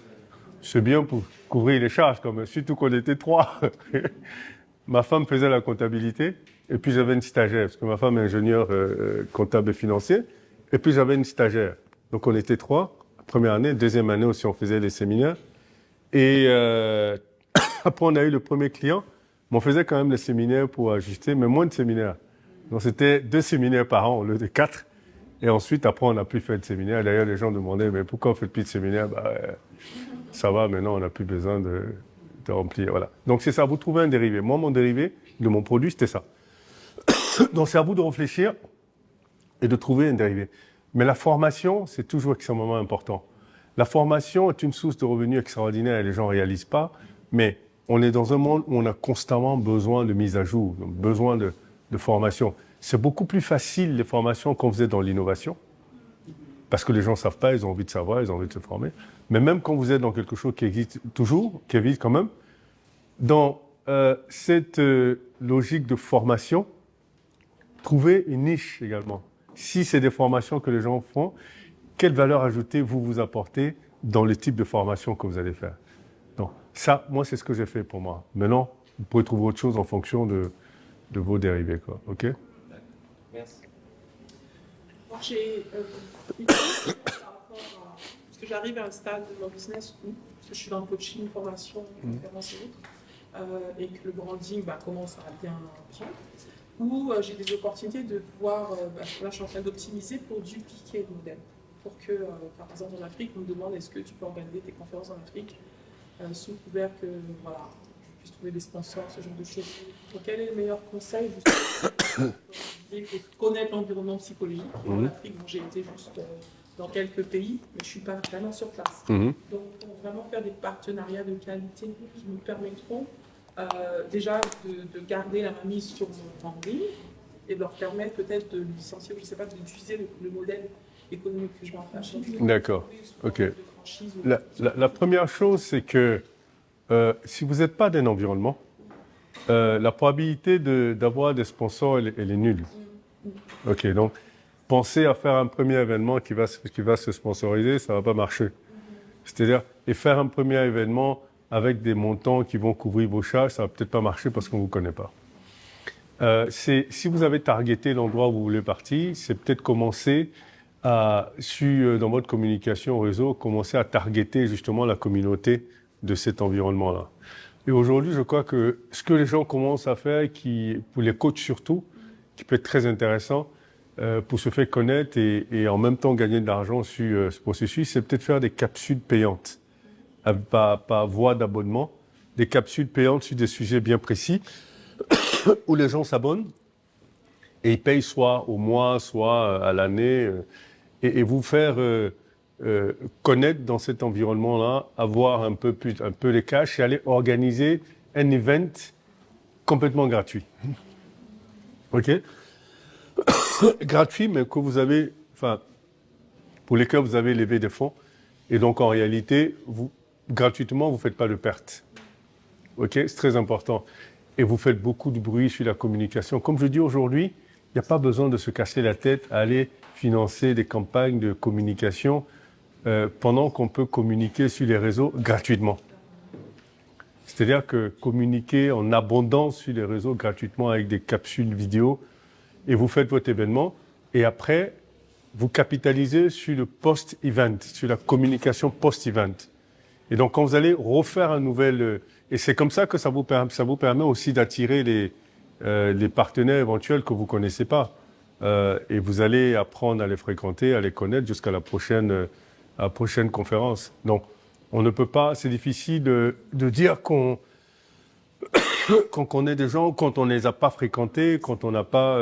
C'est bien pour couvrir les charges, quand même, surtout qu'on était 3. Ma femme faisait la comptabilité, et puis j'avais une stagiaire, parce que ma femme est ingénieure comptable et financier, et puis j'avais une stagiaire. Donc on était 3, première année, deuxième année aussi on faisait les séminaires. Et après on a eu le premier client, mais on faisait quand même les séminaires pour ajuster, mais moins de séminaires. Donc c'était 2 séminaires par an au lieu de 4. Et ensuite, après, on n'a plus fait de séminaire. D'ailleurs, les gens demandaient, mais pourquoi on fait plus de séminaire? Ça va, maintenant, on n'a plus besoin de remplir. Voilà. Donc, c'est ça, vous trouvez un dérivé. Moi, mon dérivé de mon produit, c'était ça. Donc, c'est à vous de réfléchir et de trouver un dérivé. Mais la formation, c'est toujours extrêmement important. La formation est une source de revenus extraordinaire et les gens ne réalisent pas. Mais on est dans un monde où on a constamment besoin de mise à jour, donc besoin de formation. C'est beaucoup plus facile, les formations, quand vous êtes dans l'innovation, parce que les gens ne savent pas, ils ont envie de savoir, ils ont envie de se former. Mais même quand vous êtes dans quelque chose qui existe toujours, qui existe quand même, dans cette logique de formation, trouvez une niche également. Si c'est des formations que les gens font, quelle valeur ajoutée vous apportez dans le type de formation que vous allez faire? Donc ça, moi, c'est ce que j'ai fait pour moi. Maintenant, vous pouvez trouver autre chose en fonction de vos dérivés, quoi. OK? Merci. Moi, j'ai une question par rapport à... Parce que j'arrive à un stade de mon business où parce que je suis dans le coaching, formation, conférence et autres, et que le branding commence à bien prendre, où j'ai des opportunités de pouvoir... là, je suis en train d'optimiser pour dupliquer le modèle. Pour que, par exemple, en Afrique, on me demande est-ce que tu peux organiser tes conférences en Afrique sous couvert que, voilà, je puisse trouver des sponsors, ce genre de choses. Donc, quel est le meilleur conseil justement pour connaître l'environnement psychologique? En Afrique, bon, j'ai été juste dans quelques pays, mais je ne suis pas vraiment sur place. Donc, pour vraiment faire des partenariats de qualité qui me permettront déjà de garder la mise sur mon branding et de leur permettre peut-être de licencier, je ne sais pas, d'utiliser le modèle économique que je m'attache. D'accord. OK. La première chose, c'est que si vous n'êtes pas d'un environnement, la probabilité d'avoir des sponsors, elle est nulle. OK, donc pensez à faire un premier événement qui va se sponsoriser, ça ne va pas marcher. C'est-à-dire, et faire un premier événement avec des montants qui vont couvrir vos charges, ça ne va peut-être pas marcher parce qu'on ne vous connaît pas. Si vous avez targeté l'endroit où vous voulez partir, c'est peut-être commencer dans votre communication au réseau, commencer à targeter justement la communauté de cet environnement-là. Et aujourd'hui, je crois que ce que les gens commencent à faire, pour les coachs surtout, qui peut être très intéressant pour se faire connaître et en même temps gagner de l'argent sur ce processus, c'est peut-être faire des capsules payantes, par voie d'abonnement, des capsules payantes sur des sujets bien précis, où les gens s'abonnent et ils payent soit au mois, soit à l'année, et vous faire connaître dans cet environnement-là, avoir un peu les cash et aller organiser un event complètement gratuit. OK? Gratuit, mais que vous avez, pour lesquels vous avez levé des fonds. Et donc, en réalité, gratuitement, vous ne faites pas de perte. OK? C'est très important. Et vous faites beaucoup de bruit sur la communication. Comme je dis aujourd'hui, il n'y a pas besoin de se casser la tête à aller financer des campagnes de communication pendant qu'on peut communiquer sur les réseaux gratuitement. C'est-à-dire que communiquer en abondance sur les réseaux gratuitement avec des capsules vidéo et vous faites votre événement et après, vous capitalisez sur le post-event, sur la communication post-event. Et donc, quand vous allez refaire un nouvel... et c'est comme ça que ça vous permet aussi d'attirer les partenaires éventuels que vous ne connaissez pas. Et vous allez apprendre à les fréquenter, à les connaître jusqu'à la prochaine conférence. Donc, on ne peut pas... C'est difficile de dire qu'on connaît des gens quand on ne les a pas fréquentés, quand on n'a pas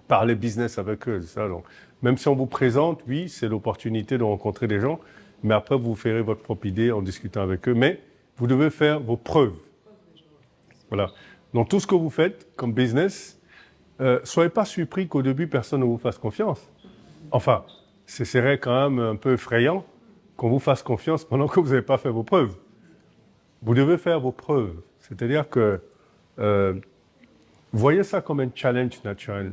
parlé business avec eux. Ça, donc. Même si on vous présente, oui, c'est l'opportunité de rencontrer des gens, mais après, vous ferez votre propre idée en discutant avec eux. Mais vous devez faire vos preuves. Voilà. Donc, tout ce que vous faites comme business, soyez pas surpris qu'au début, personne ne vous fasse confiance. Enfin, ce serait quand même un peu effrayant qu'on vous fasse confiance pendant que vous n'avez pas fait vos preuves. Vous devez faire vos preuves. C'est-à-dire que voyez ça comme un challenge naturel.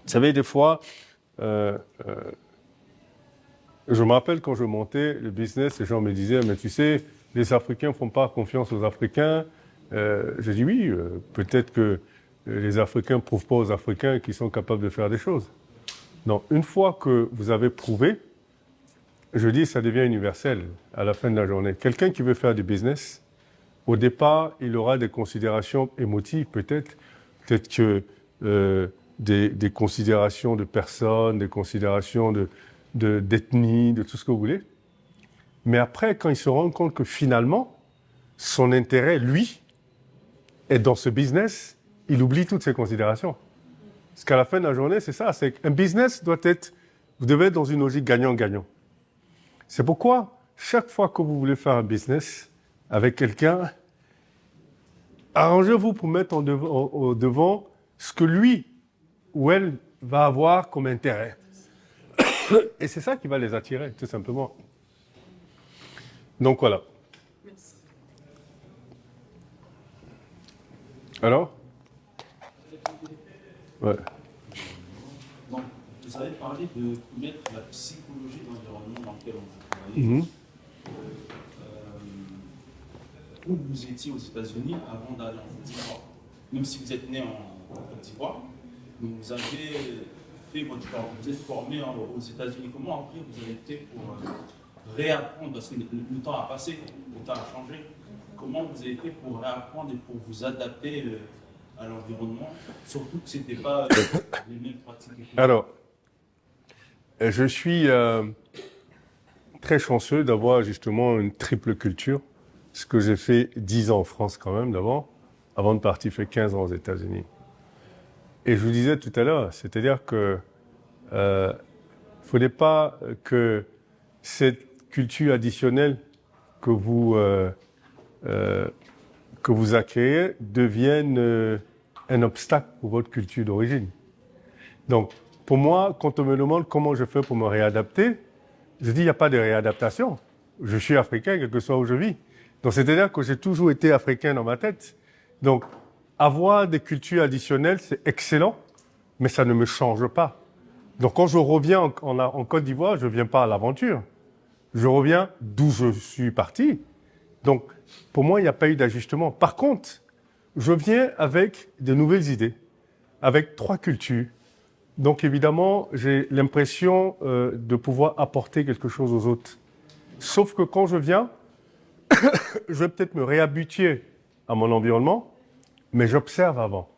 Vous savez, des fois, je me rappelle quand je montais le business, les gens me disaient, mais tu sais, les Africains ne font pas confiance aux Africains. J'ai dit oui, peut-être que les Africains ne prouvent pas aux Africains qu'ils sont capables de faire des choses. Non, une fois que vous avez prouvé, je dis, ça devient universel à la fin de la journée. Quelqu'un qui veut faire du business, au départ, il aura des considérations émotives, peut-être que des considérations de personnes, des considérations d'ethnie, de tout ce que vous voulez. Mais après, quand il se rend compte que finalement, son intérêt, lui, est dans ce business, il oublie toutes ces considérations. Parce qu'à la fin de la journée, c'est ça, c'est qu'un business doit être, vous devez être dans une logique gagnant-gagnant. C'est pourquoi, chaque fois que vous voulez faire un business avec quelqu'un, arrangez-vous pour mettre au devant ce que lui ou elle va avoir comme intérêt. Et c'est ça qui va les attirer, tout simplement. Donc voilà. Merci. Alors? Ouais. Donc, vous avez parlé de connaître la psychologie de l'environnement dans lequel on travaille. Où vous étiez aux États-Unis avant d'aller en Côte d'Ivoire. Même si vous êtes né en Côte d'Ivoire, vous avez fait votre temps, vous êtes formé aux États-Unis. Comment après vous avez fait pour réapprendre, parce que le temps a passé, le temps a changé. Comment vous avez fait pour réapprendre et pour vous adapter à l'environnement, surtout que ce n'était pas les mêmes pratiques? Alors, je suis très chanceux d'avoir justement une triple culture. Ce que j'ai fait 10 ans en France quand même d'abord, avant de partir, fait 15 ans aux États-Unis. Et je vous disais tout à l'heure, c'est-à-dire que ne faudrait pas que cette culture additionnelle que vous acquérez devienne un obstacle pour votre culture d'origine. Donc, pour moi, quand on me demande comment je fais pour me réadapter, je dis il n'y a pas de réadaptation. Je suis africain, quel que soit où je vis. Donc, c'est-à-dire que j'ai toujours été africain dans ma tête. Donc, avoir des cultures additionnelles, c'est excellent, mais ça ne me change pas. Donc, quand je reviens en Côte d'Ivoire, je ne viens pas à l'aventure. Je reviens d'où je suis parti. Donc, pour moi, il n'y a pas eu d'ajustement. Par contre, je viens avec de nouvelles idées, avec 3 cultures. Donc, évidemment, j'ai l'impression de pouvoir apporter quelque chose aux autres. Sauf que quand je viens, je vais peut-être me réhabituer à mon environnement, mais j'observe avant.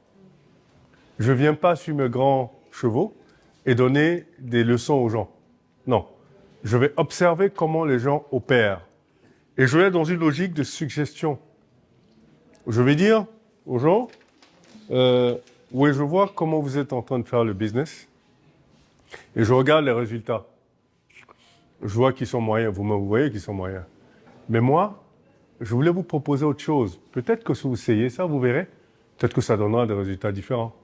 Je ne viens pas sur mes grands chevaux et donner des leçons aux gens. Non. Je vais observer comment les gens opèrent. Et je vais être dans une logique de suggestion. Je vais dire aux gens, oui, je vois comment vous êtes en train de faire le business et je regarde les résultats. Je vois qu'ils sont moyens, vous voyez qu'ils sont moyens. Mais moi, je voulais vous proposer autre chose. Peut-être que si vous essayez ça, vous verrez, peut-être que ça donnera des résultats différents.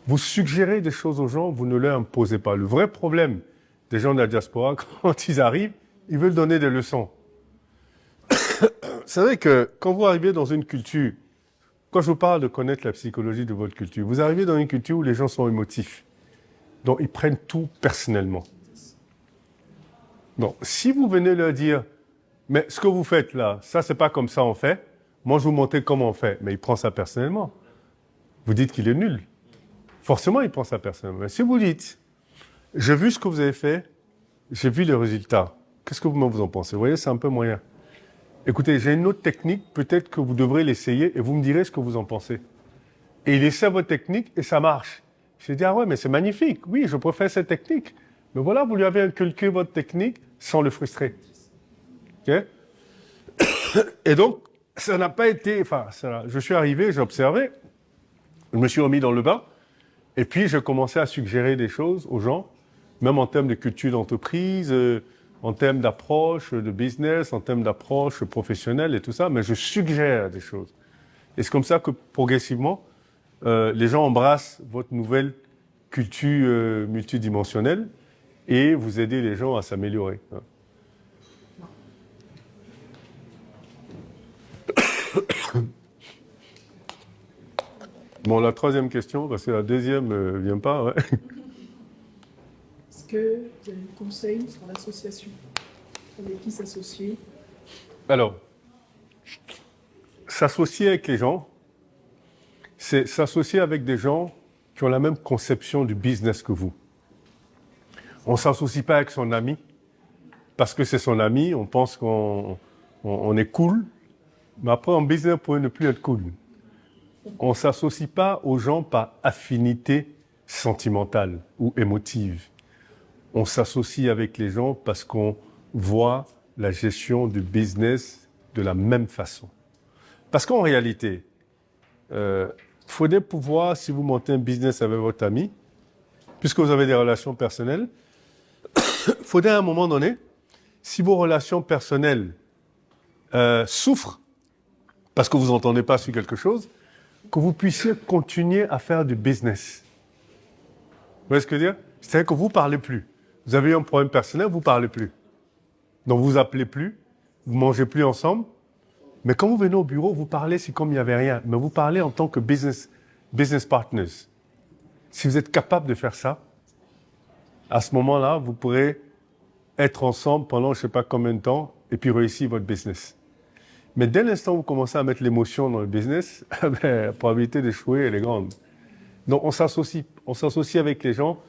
Vous suggérez des choses aux gens, vous ne leur imposez pas. Le vrai problème des gens de la diaspora, quand ils arrivent, ils veulent donner des leçons. Vous savez que quand vous arrivez dans une culture, quand je vous parle de connaître la psychologie de votre culture, vous arrivez dans une culture où les gens sont émotifs. Donc, ils prennent tout personnellement. Donc, si vous venez leur dire, mais ce que vous faites là, ça, c'est pas comme ça on fait, moi, je vous montrer comment on fait, mais il prend ça personnellement. Vous dites qu'il est nul. Forcément, il prend ça personnellement. Mais si vous dites, j'ai vu ce que vous avez fait, j'ai vu les résultats, qu'est-ce que vous en pensez? Vous voyez, c'est un peu moyen. Écoutez, j'ai une autre technique, peut-être que vous devrez l'essayer et vous me direz ce que vous en pensez. Et il essaie votre technique et ça marche. Je dis, ah ouais, mais c'est magnifique. Oui, je préfère cette technique. Mais voilà, vous lui avez inculqué votre technique sans le frustrer. OK? Et donc, ça n'a pas été... Enfin, je suis arrivé, j'ai observé, je me suis remis dans le bain et puis j'ai commencé à suggérer des choses aux gens, même en termes de culture d'entreprise, en termes d'approche de business, en termes d'approche professionnelle et tout ça, mais je suggère des choses. Et c'est comme ça que progressivement, les gens embrassent votre nouvelle culture multidimensionnelle et vous aidez les gens à s'améliorer. Bon, la troisième question, parce que la deuxième ne vient pas. Ouais. vous avez des conseils sur l'association? Avec qui s'associer? Alors, s'associer avec les gens, c'est s'associer avec des gens qui ont la même conception du business que vous. On ne s'associe pas avec son ami parce que c'est son ami, on pense qu'on est cool, mais après en business, on pourrait ne plus être cool. On ne s'associe pas aux gens par affinité sentimentale ou émotive. On s'associe avec les gens parce qu'on voit la gestion du business de la même façon. Parce qu'en réalité, faudrait pouvoir, si vous montez un business avec votre ami, puisque vous avez des relations personnelles, faudrait à un moment donné, si vos relations personnelles souffrent, parce que vous n'entendez pas sur quelque chose, que vous puissiez continuer à faire du business. Vous voyez ce que je veux dire? C'est-à-dire que vous ne parlez plus. Vous avez un problème personnel, vous ne parlez plus. Donc vous vous appelez plus, vous ne mangez plus ensemble. Mais quand vous venez au bureau, vous parlez, c'est comme il n'y avait rien. Mais vous parlez en tant que business partners. Si vous êtes capable de faire ça, à ce moment-là, vous pourrez être ensemble pendant je ne sais pas combien de temps et puis réussir votre business. Mais dès l'instant où vous commencez à mettre l'émotion dans le business, la probabilité d'échouer, elle est grande. Donc on s'associe avec les gens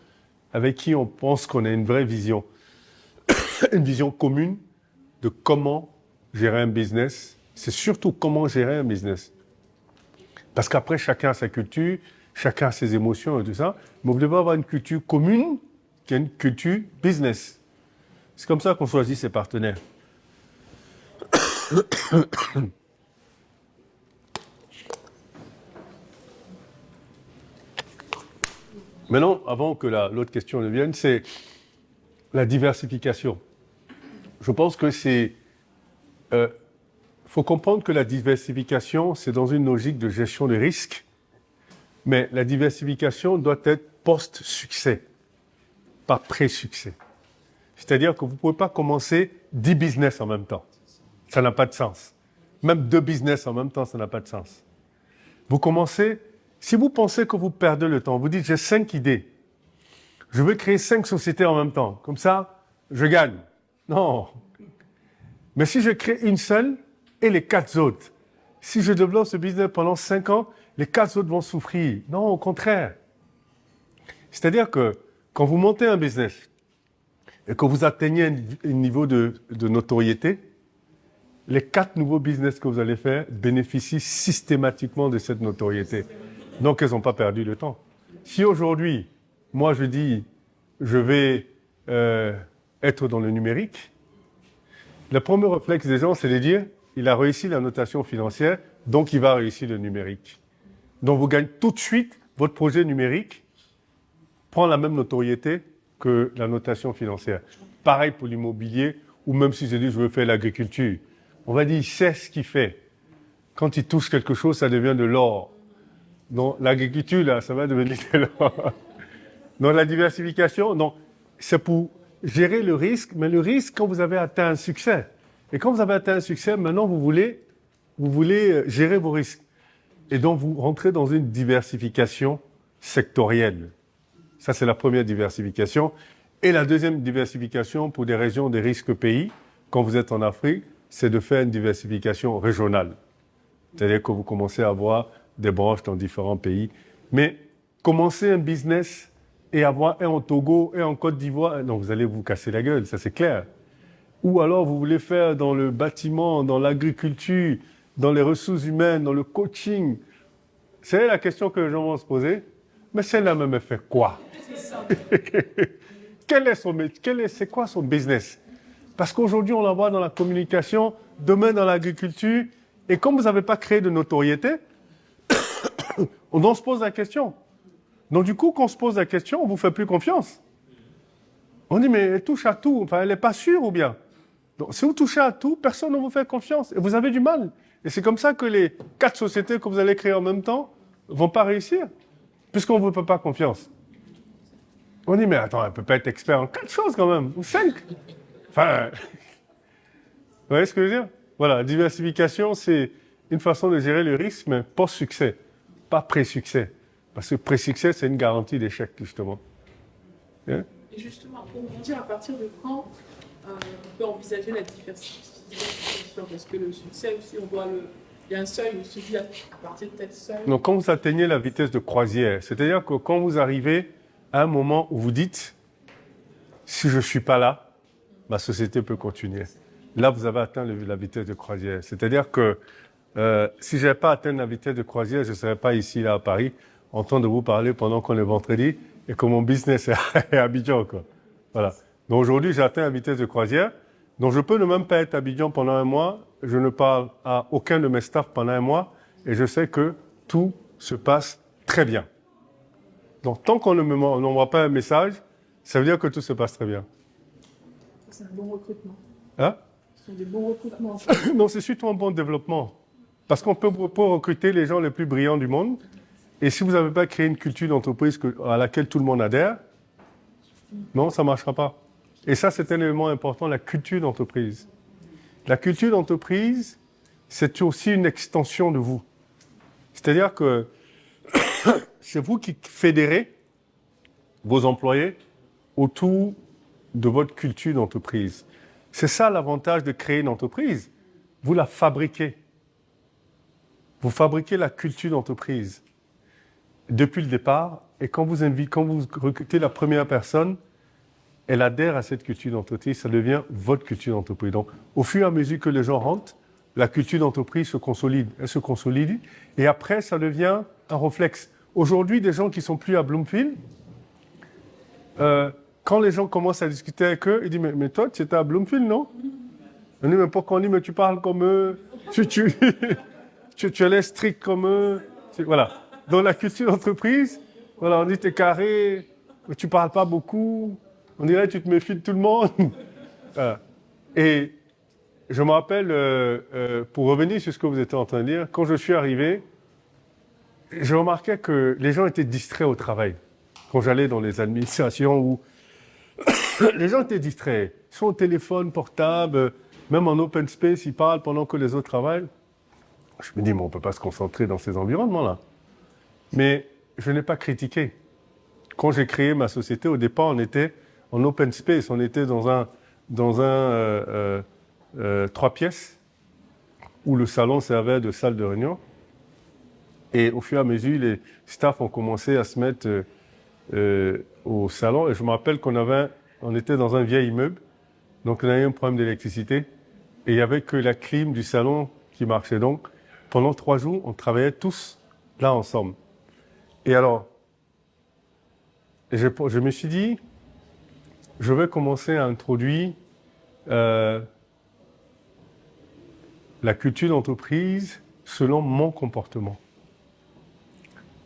avec qui on pense qu'on a une vraie vision. Une vision commune de comment gérer un business. C'est surtout comment gérer un business. Parce qu'après, chacun a sa culture, chacun a ses émotions et tout ça. Mais vous devez avoir une culture commune qui est une culture business. C'est comme ça qu'on choisit ses partenaires. Maintenant, avant que l'autre question ne vienne, c'est la diversification. Je pense que c'est... faut comprendre que la diversification, c'est dans une logique de gestion des risques, mais la diversification doit être post-succès, pas pré-succès. C'est-à-dire que vous ne pouvez pas commencer 10 business en même temps. Ça n'a pas de sens. Même 2 business en même temps, ça n'a pas de sens. Vous commencez, si vous pensez que vous perdez le temps, vous dites j'ai 5 idées, je veux créer 5 sociétés en même temps, comme ça, je gagne. Non. Mais si je crée une seule et les 4 autres, si je développe ce business pendant 5 ans, les 4 autres vont souffrir. Non, au contraire. C'est-à-dire que quand vous montez un business et que vous atteignez un niveau de notoriété, les 4 nouveaux business que vous allez faire bénéficient systématiquement de cette notoriété. Donc, elles n'ont pas perdu le temps. Si aujourd'hui, moi je dis, je vais être dans le numérique, le premier réflexe des gens, c'est de dire, il a réussi la notation financière, donc il va réussir le numérique. Donc vous gagnez tout de suite, votre projet numérique prend la même notoriété que la notation financière. Pareil pour l'immobilier, ou même si je dis, je veux faire l'agriculture. On va dire, il sait ce qu'il fait. Quand il touche quelque chose, ça devient de l'or. Donc l'agriculture, là, ça va devenir de l'or. Donc la diversification, donc, c'est pour gérer le risque, mais le risque quand vous avez atteint un succès. Et quand vous avez atteint un succès, maintenant vous voulez gérer vos risques. Et donc vous rentrez dans une diversification sectorielle. Ça, c'est la première diversification. Et la deuxième diversification pour des régions des risques pays, quand vous êtes en Afrique, c'est de faire une diversification régionale. C'est-à-dire que vous commencez à avoir des branches dans différents pays. Mais commencer un business et avoir un au Togo et en Côte d'Ivoire, non, vous allez vous casser la gueule, ça c'est clair. Ou alors vous voulez faire dans le bâtiment, dans l'agriculture, dans les ressources humaines, dans le coaching. C'est la question que les gens vont se poser. Mais celle-là même, elle fait quoi? C'est quoi son business? Parce qu'aujourd'hui, on la voit dans la communication, demain dans l'agriculture. Et comme vous n'avez pas créé de notoriété, on se pose la question. Donc du coup, quand on se pose la question, on ne vous fait plus confiance. On dit, mais elle touche à tout. Enfin, elle n'est pas sûre ou bien. Donc si vous touchez à tout, personne ne vous fait confiance. Et vous avez du mal. Et c'est comme ça que les 4 sociétés que vous allez créer en même temps ne vont pas réussir. Puisqu'on ne vous fait pas confiance. On dit, mais attends, elle ne peut pas être expert en 4 choses quand même. Ou 5. Enfin, vous voyez ce que je veux dire? Voilà, diversification, c'est une façon de gérer le risque, mais post-succès, pas pré-succès. Parce que pré-succès, c'est une garantie d'échec, justement. Et Et justement, pour vous dire à partir de quand on peut envisager la diversification, parce que le succès aussi, il y a un seuil où on se dit à partir de tel seuil. Donc, quand vous atteignez la vitesse de croisière, c'est-à-dire que quand vous arrivez à un moment où vous dites, si je ne suis pas là, ma société peut continuer. Là, vous avez atteint la vitesse de croisière. C'est-à-dire que si je n'avais pas atteint la vitesse de croisière, je ne serais pas ici, là, à Paris, en train de vous parler pendant qu'on est vendredi et que mon business est à Abidjan, quoi. Voilà. Donc aujourd'hui, j'ai atteint la vitesse de croisière. Donc je peux ne même pas être à Abidjan pendant un mois. Je ne parle à aucun de mes staffs pendant un mois et je sais que tout se passe très bien. Donc tant qu'on ne m'envoie pas un message, ça veut dire que tout se passe très bien. C'est un bon recrutement. Hein? Ce sont des bons recrutements. Non, c'est surtout un bon développement. Parce qu'on peut recruter les gens les plus brillants du monde. Et si vous n'avez pas créé une culture d'entreprise à laquelle tout le monde adhère, non, ça ne marchera pas. Et ça, c'est un élément important, la culture d'entreprise. La culture d'entreprise, c'est aussi une extension de vous. C'est-à-dire que c'est vous qui fédérez vos employés autour de votre culture d'entreprise. C'est ça l'avantage de créer une entreprise. Vous la fabriquez. Vous fabriquez la culture d'entreprise depuis le départ. Et quand vous recrutez la première personne, elle adhère à cette culture d'entreprise, ça devient votre culture d'entreprise. Donc, au fur et à mesure que les gens rentrent, la culture d'entreprise se consolide. Elle se consolide. Et après, ça devient un réflexe. Aujourd'hui, des gens qui sont plus à Bloomfield, quand les gens commencent à discuter avec eux, ils disent mais toi, tu étais à Bloomfield, non? On dit, mais pourquoi on dit, mais tu parles comme eux, tu as l'air strict comme eux. Voilà. Dans la culture d'entreprise, voilà, on dit, t'es carré, mais tu parles pas beaucoup. On dirait, tu te méfies de tout le monde. Voilà. Et je me rappelle, pour revenir sur ce que vous étiez en train de dire, quand je suis arrivé, je remarquais que les gens étaient distraits au travail. Quand j'allais dans les administrations où les gens étaient distraits. Ils sont au téléphone portable, même en open space, ils parlent pendant que les autres travaillent. Je me dis, mais on ne peut pas se concentrer dans ces environnements-là. Mais je n'ai pas critiqué. Quand j'ai créé ma société, au départ, on était en open space. On était dans un 3 pièces où le salon servait de salle de réunion. Et au fur et à mesure, les staffs ont commencé à se mettre au salon. Et je me rappelle on était dans un vieil immeuble. Donc, on avait un problème d'électricité. Et il n'y avait que la clim du salon qui marchait. Donc, pendant 3 jours, on travaillait tous là ensemble. Et alors, je me suis dit, je vais commencer à introduire la culture d'entreprise selon mon comportement.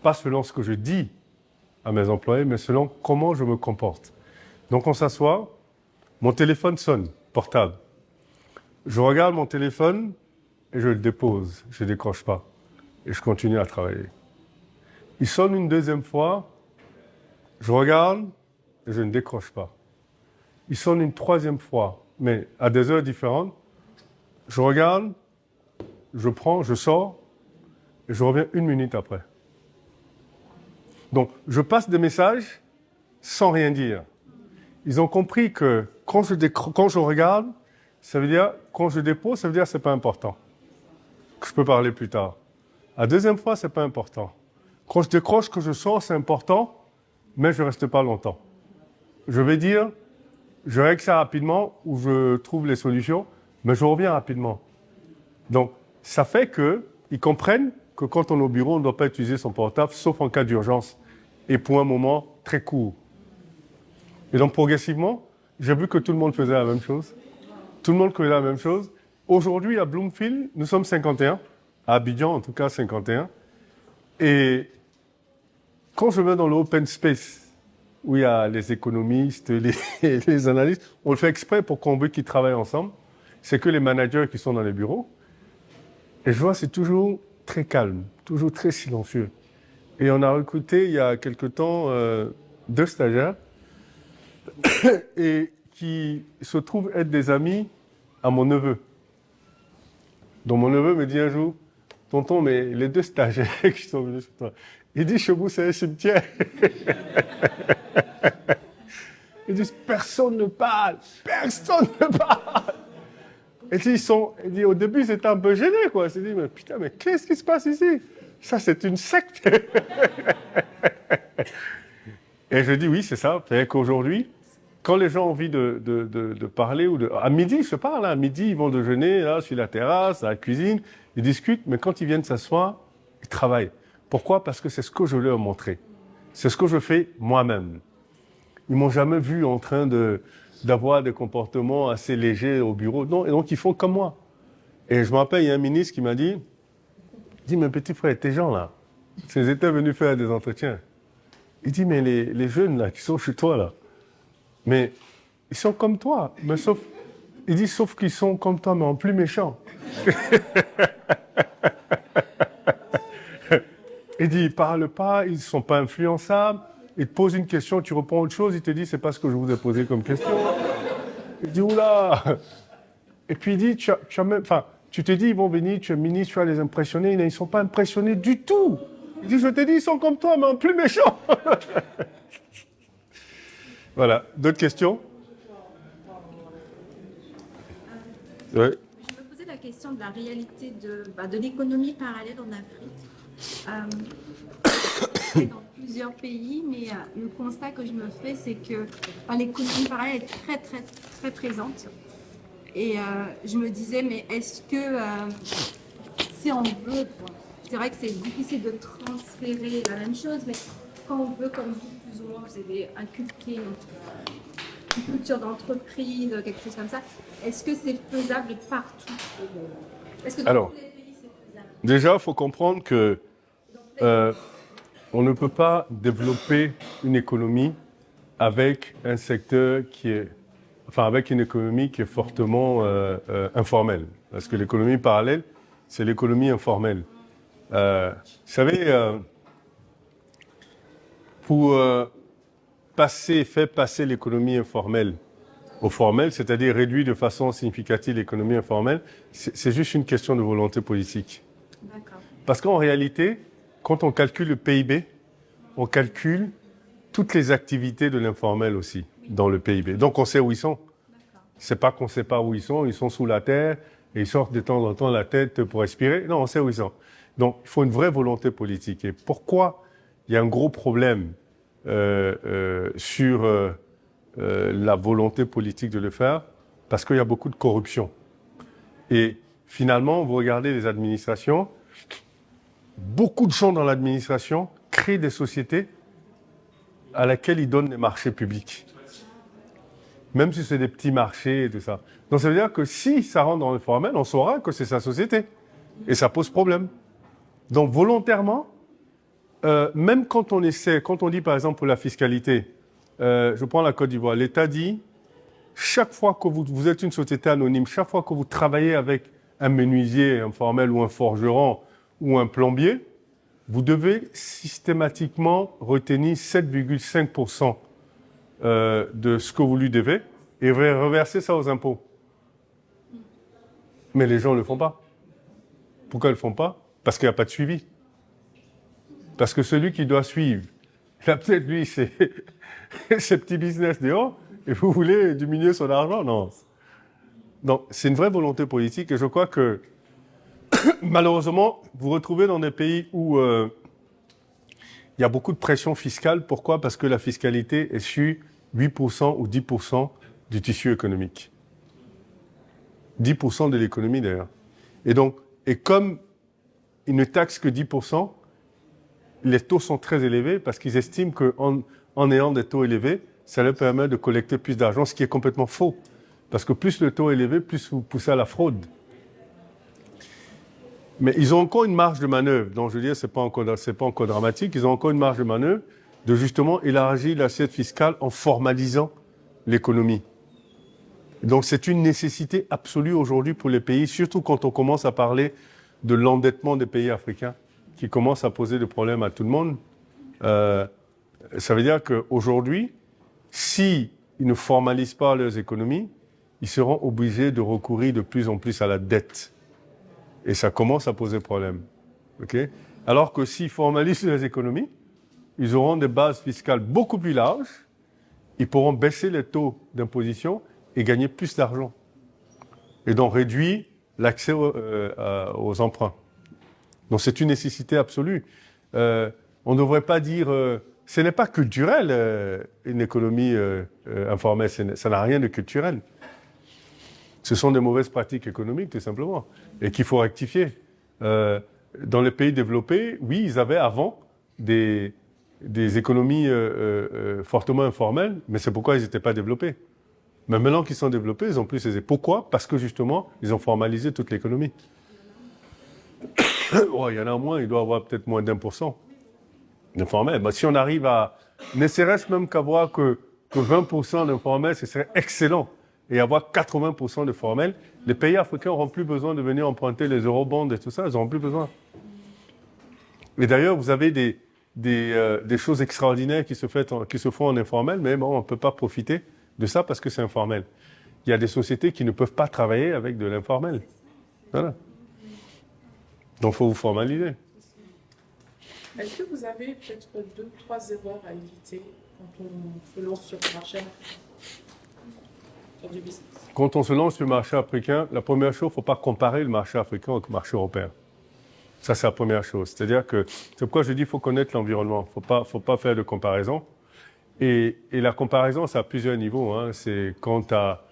Pas selon ce que je dis à mes employés, mais selon comment je me comporte. Donc on s'assoit, mon téléphone sonne, portable. Je regarde mon téléphone et je le dépose, je ne décroche pas. Et je continue à travailler. Il sonne une deuxième fois, je regarde et je ne décroche pas. Il sonne une troisième fois, mais à des heures différentes. Je regarde, je sors et je reviens 1 minute après. Donc, je passe des messages sans rien dire. Ils ont compris que quand je regarde, ça veut dire, quand je dépose, ça veut dire que ce n'est pas important. Que je peux parler plus tard. La deuxième fois, ce n'est pas important. Quand je décroche, que je sors, c'est important, mais je ne reste pas longtemps. Je vais dire, je règle ça rapidement ou je trouve les solutions, mais je reviens rapidement. Donc, ça fait qu'ils comprennent que quand on est au bureau, on ne doit pas utiliser son portable, sauf en cas d'urgence, et pour un moment très court. Et donc, progressivement, j'ai vu que tout le monde faisait la même chose. Tout le monde faisait la même chose. Aujourd'hui, à Bloomfield, nous sommes 51, à Abidjan, en tout cas 51. Et quand je vais dans l'open space, où il y a les économistes, les analystes, on le fait exprès pour qu'on veut qu'ils travaillent ensemble. C'est que les managers qui sont dans les bureaux. Et je vois, c'est toujours très calme, toujours très silencieux. Et on a recruté, il y a quelque temps, 2 stagiaires et qui se trouvent être des amis à mon neveu. Donc mon neveu me dit un jour, « Tonton, mais les 2 stagiaires qui sont venus chez toi, il dit, chez vous, c'est un cimetière. » Ils disent, personne ne parle, personne ne parle. Et il dit, au début, c'était un peu gêné, quoi. Il s'est dit, mais putain, mais qu'est-ce qui se passe ici? Ça, c'est une secte. Et je dis, oui, c'est ça. C'est-à-dire qu'aujourd'hui, quand les gens ont envie de parler, à midi, ils se parlent. À midi, ils vont déjeuner, là, sur la terrasse, à la cuisine, ils discutent, mais quand ils viennent s'asseoir, ils travaillent. Pourquoi? Parce que c'est ce que je leur ai montré. C'est ce que je fais moi-même. Ils m'ont jamais vu en train d'avoir des comportements assez légers au bureau. Non, et donc ils font comme moi. Et je me rappelle, il y a un ministre qui m'a dit, mais petit frère, tes gens là, ils étaient venus faire des entretiens. Il dit, mais les jeunes là, qui sont chez toi là, mais ils sont comme toi. Mais il dit, sauf qu'ils sont comme toi, mais en plus méchants. Il dit, ils parlent pas, ils ne sont pas influençables. Il te pose une question, tu réponds autre chose, il te dit, c'est pas ce que je vous ai posé comme question. Il dit, oula. Et puis il dit, tu te dis, ils vont venir, tu es ministre, tu vas les impressionner. Ils ne sont pas impressionnés du tout. Il dit, je te dis, ils sont comme toi, mais en plus méchants. Voilà. D'autres questions? Je me posais la question de la réalité de l'économie parallèle en Afrique. Dans plusieurs pays, mais le constat que je me fais, c'est que l'économie parallèle est très, très, très présente. Et je me disais, mais est-ce que si on veut, c'est vrai que c'est difficile de transférer la même chose, mais quand on veut, comme vous, plus ou moins, vous avez inculqué une culture d'entreprise, quelque chose comme ça, est-ce que c'est faisable partout? Est-ce que dans tous les pays, c'est faisable? Déjà, il faut comprendre que on ne peut pas développer une économie avec un secteur avec une économie qui est fortement informelle. Parce que l'économie parallèle, c'est l'économie informelle. Vous savez, pour faire passer l'économie informelle au formel, c'est-à-dire réduire de façon significative l'économie informelle, c'est juste une question de volonté politique. D'accord. Parce qu'en réalité, quand on calcule le PIB, on calcule toutes les activités de l'informel aussi dans le PIB. Donc on sait où ils sont. C'est pas qu'on ne sait pas où ils sont sous la terre et ils sortent de temps en temps la tête pour respirer. Non, on sait où ils sont. Donc il faut une vraie volonté politique. Et pourquoi il y a un gros problème sur la volonté politique de le faire? Parce qu'il y a beaucoup de corruption. Et finalement, vous regardez les administrations, beaucoup de gens dans l'administration créent des sociétés à laquelle ils donnent des marchés publics. Même si c'est des petits marchés et tout ça. Donc ça veut dire que si ça rentre dans le formel, on saura que c'est sa société. Et ça pose problème. Donc volontairement, même quand on dit par exemple pour la fiscalité, je prends la Côte d'Ivoire, l'État dit, chaque fois que vous êtes une société anonyme, chaque fois que vous travaillez avec un menuisier informel ou un forgeron ou un plombier, vous devez systématiquement retenir 7,5% de ce que vous lui devez et reverser ça aux impôts. Mais les gens ne le font pas. Pourquoi ils ne le font pas? Parce qu'il n'y a pas de suivi. Parce que celui qui doit suivre, il a peut-être lui ses petits business dehors et vous voulez diminuer son argent? Non. Donc c'est une vraie volonté politique et je crois que malheureusement, vous vous retrouvez dans des pays où il y a beaucoup de pression fiscale. Pourquoi? Parce que la fiscalité est sur 8% ou 10% du tissu économique. 10% de l'économie d'ailleurs. Et comme ils ne taxent que 10%, les taux sont très élevés parce qu'ils estiment qu'en ayant des taux élevés, ça leur permet de collecter plus d'argent, ce qui est complètement faux. Parce que plus le taux est élevé, plus vous poussez à la fraude. Mais ils ont encore une marge de manœuvre. Donc, je veux dire, c'est pas encore dramatique. Ils ont encore une marge de manœuvre de justement élargir l'assiette fiscale en formalisant l'économie. Donc, c'est une nécessité absolue aujourd'hui pour les pays, surtout quand on commence à parler de l'endettement des pays africains, qui commence à poser des problèmes à tout le monde. Ça veut dire qu'aujourd'hui, s'ils ne formalisent pas leurs économies, ils seront obligés de recourir de plus en plus à la dette. Et ça commence à poser problème. Okay? Alors que s'ils formalisent les économies, ils auront des bases fiscales beaucoup plus larges ils pourront baisser les taux d'imposition et gagner plus d'argent. Et donc réduire l'accès aux emprunts. Donc c'est une nécessité absolue. On ne devrait pas dire... ce n'est pas culturel, une économie informelle. Ça n'a rien de culturel. Ce sont des mauvaises pratiques économiques, tout simplement, et qu'il faut rectifier. Dans les pays développés, oui, ils avaient avant des économies fortement informelles, mais c'est pourquoi ils n'étaient pas développés. Mais maintenant qu'ils sont développés, ils ont plus aisé. Pourquoi? Parce que justement, ils ont formalisé toute l'économie. Ouais, il y en a moins, il doit y avoir peut-être moins d'1% d'informel. Mais si on arrive à, ne serait-ce même qu'avoir que 20% d'informel, ce serait excellent. Et avoir 80% de formel, les pays africains n'auront plus besoin de venir emprunter les eurobonds et tout ça, ils n'auront plus besoin. Et d'ailleurs, vous avez des choses extraordinaires qui se font en informel, mais bon, on ne peut pas profiter de ça parce que c'est informel. Il y a des sociétés qui ne peuvent pas travailler avec de l'informel. Voilà. Donc, il faut vous formaliser. Est-ce que vous avez peut-être 2 ou 3 erreurs à éviter quand on se lance sur le marché sur du business? Quand on se lance sur le marché africain, la première chose, il ne faut pas comparer le marché africain avec le marché européen. Ça, c'est la première chose. C'est-à-dire que, c'est pourquoi je dis qu'il faut connaître l'environnement. Il ne faut pas faire de comparaison. Et la comparaison, c'est à plusieurs niveaux. Hein. C'est quant à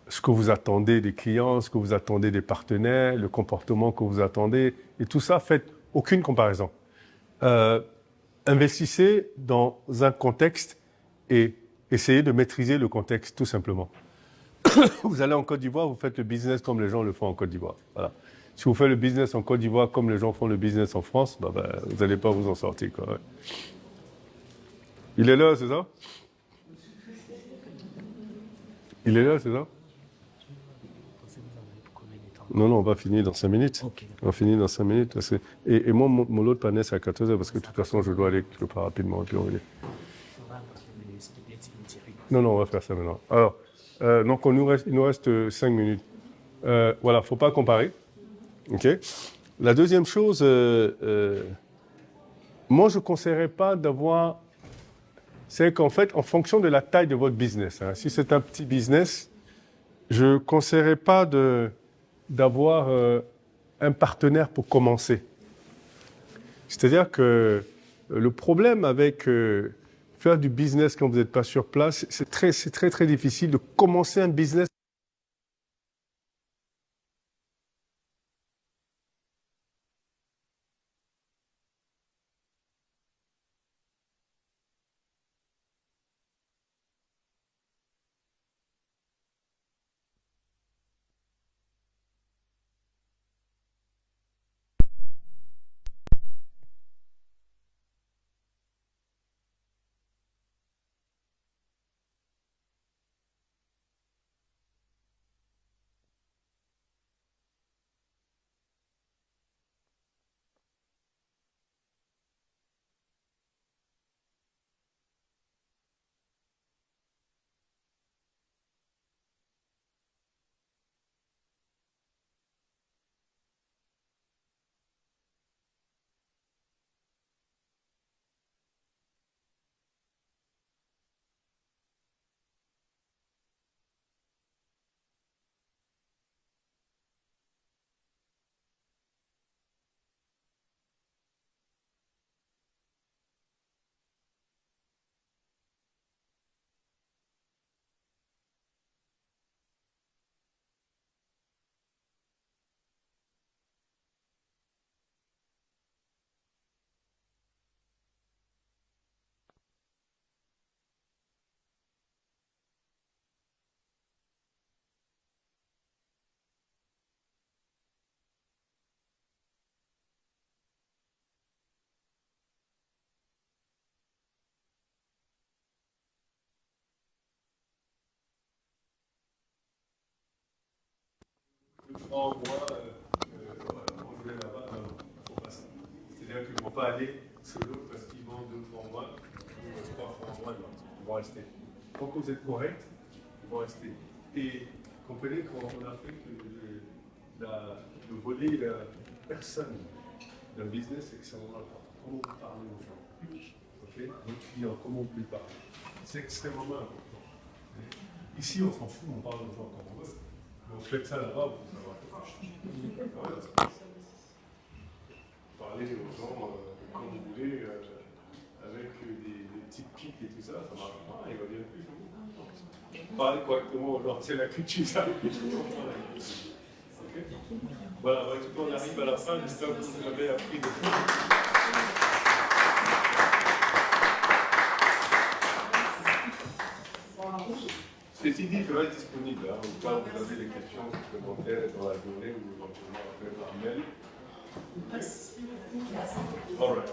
ce que vous attendez des clients, ce que vous attendez des partenaires, le comportement que vous attendez. Et tout ça, faites aucune comparaison. Investissez dans un contexte et essayez de maîtriser le contexte, tout simplement. Vous allez en Côte d'Ivoire, vous faites le business comme les gens le font en Côte d'Ivoire. Voilà. Si vous faites le business en Côte d'Ivoire comme les gens font le business en France, vous n'allez pas vous en sortir, quoi. Ouais. Il est là, c'est ça? Il est là, c'est ça? Non, on va finir dans 5 minutes. Okay. On va finir dans 5 minutes. Et moi, mon autre panel, c'est à 14h, parce que de toute façon, je dois aller quelque part rapidement. Et puis on va aller. Non, on va faire ça maintenant. Alors, donc, il nous reste 5 minutes. Voilà, il ne faut pas comparer. OK? La deuxième chose, moi, je ne conseillerais pas d'avoir... C'est qu'en fait, en fonction de la taille de votre business, hein, si c'est un petit business, je ne conseillerais pas d'avoir un partenaire pour commencer. C'est-à-dire que le problème avec faire du business quand vous n'êtes pas sur place, c'est très difficile de commencer un business. C'est-à-dire qu'ils ne vont pas aller solo parce qu'ils vendent 2 fois en mois, ou 3 fois en mois, ils vont rester. Tant que vous êtes correct, ils vont rester. Et comprenez qu'en Afrique, le volet personne d'un business, c'est extrêmement important. Comment vous parlez aux gens? ok, votre client, comment on lui parle. C'est extrêmement important. Ici, on s'en fout, on parle aux gens comme on veut. Mais on fait ça là-bas pour savoir comment changer. Parler aux gens comme vous voulez, avec des petites piques et tout ça, ça marche pas, il va bien plus. Parler correctement aux gens, c'est la culture, ça. Okay. Voilà, en tout cas, on arrive à la fin, j'espère que vous avez appris des choses. Ceci dit, je reste disponible, hein, au cas où vous avez des questions supplémentaires dans la journée ou éventuellement après par mail. All right.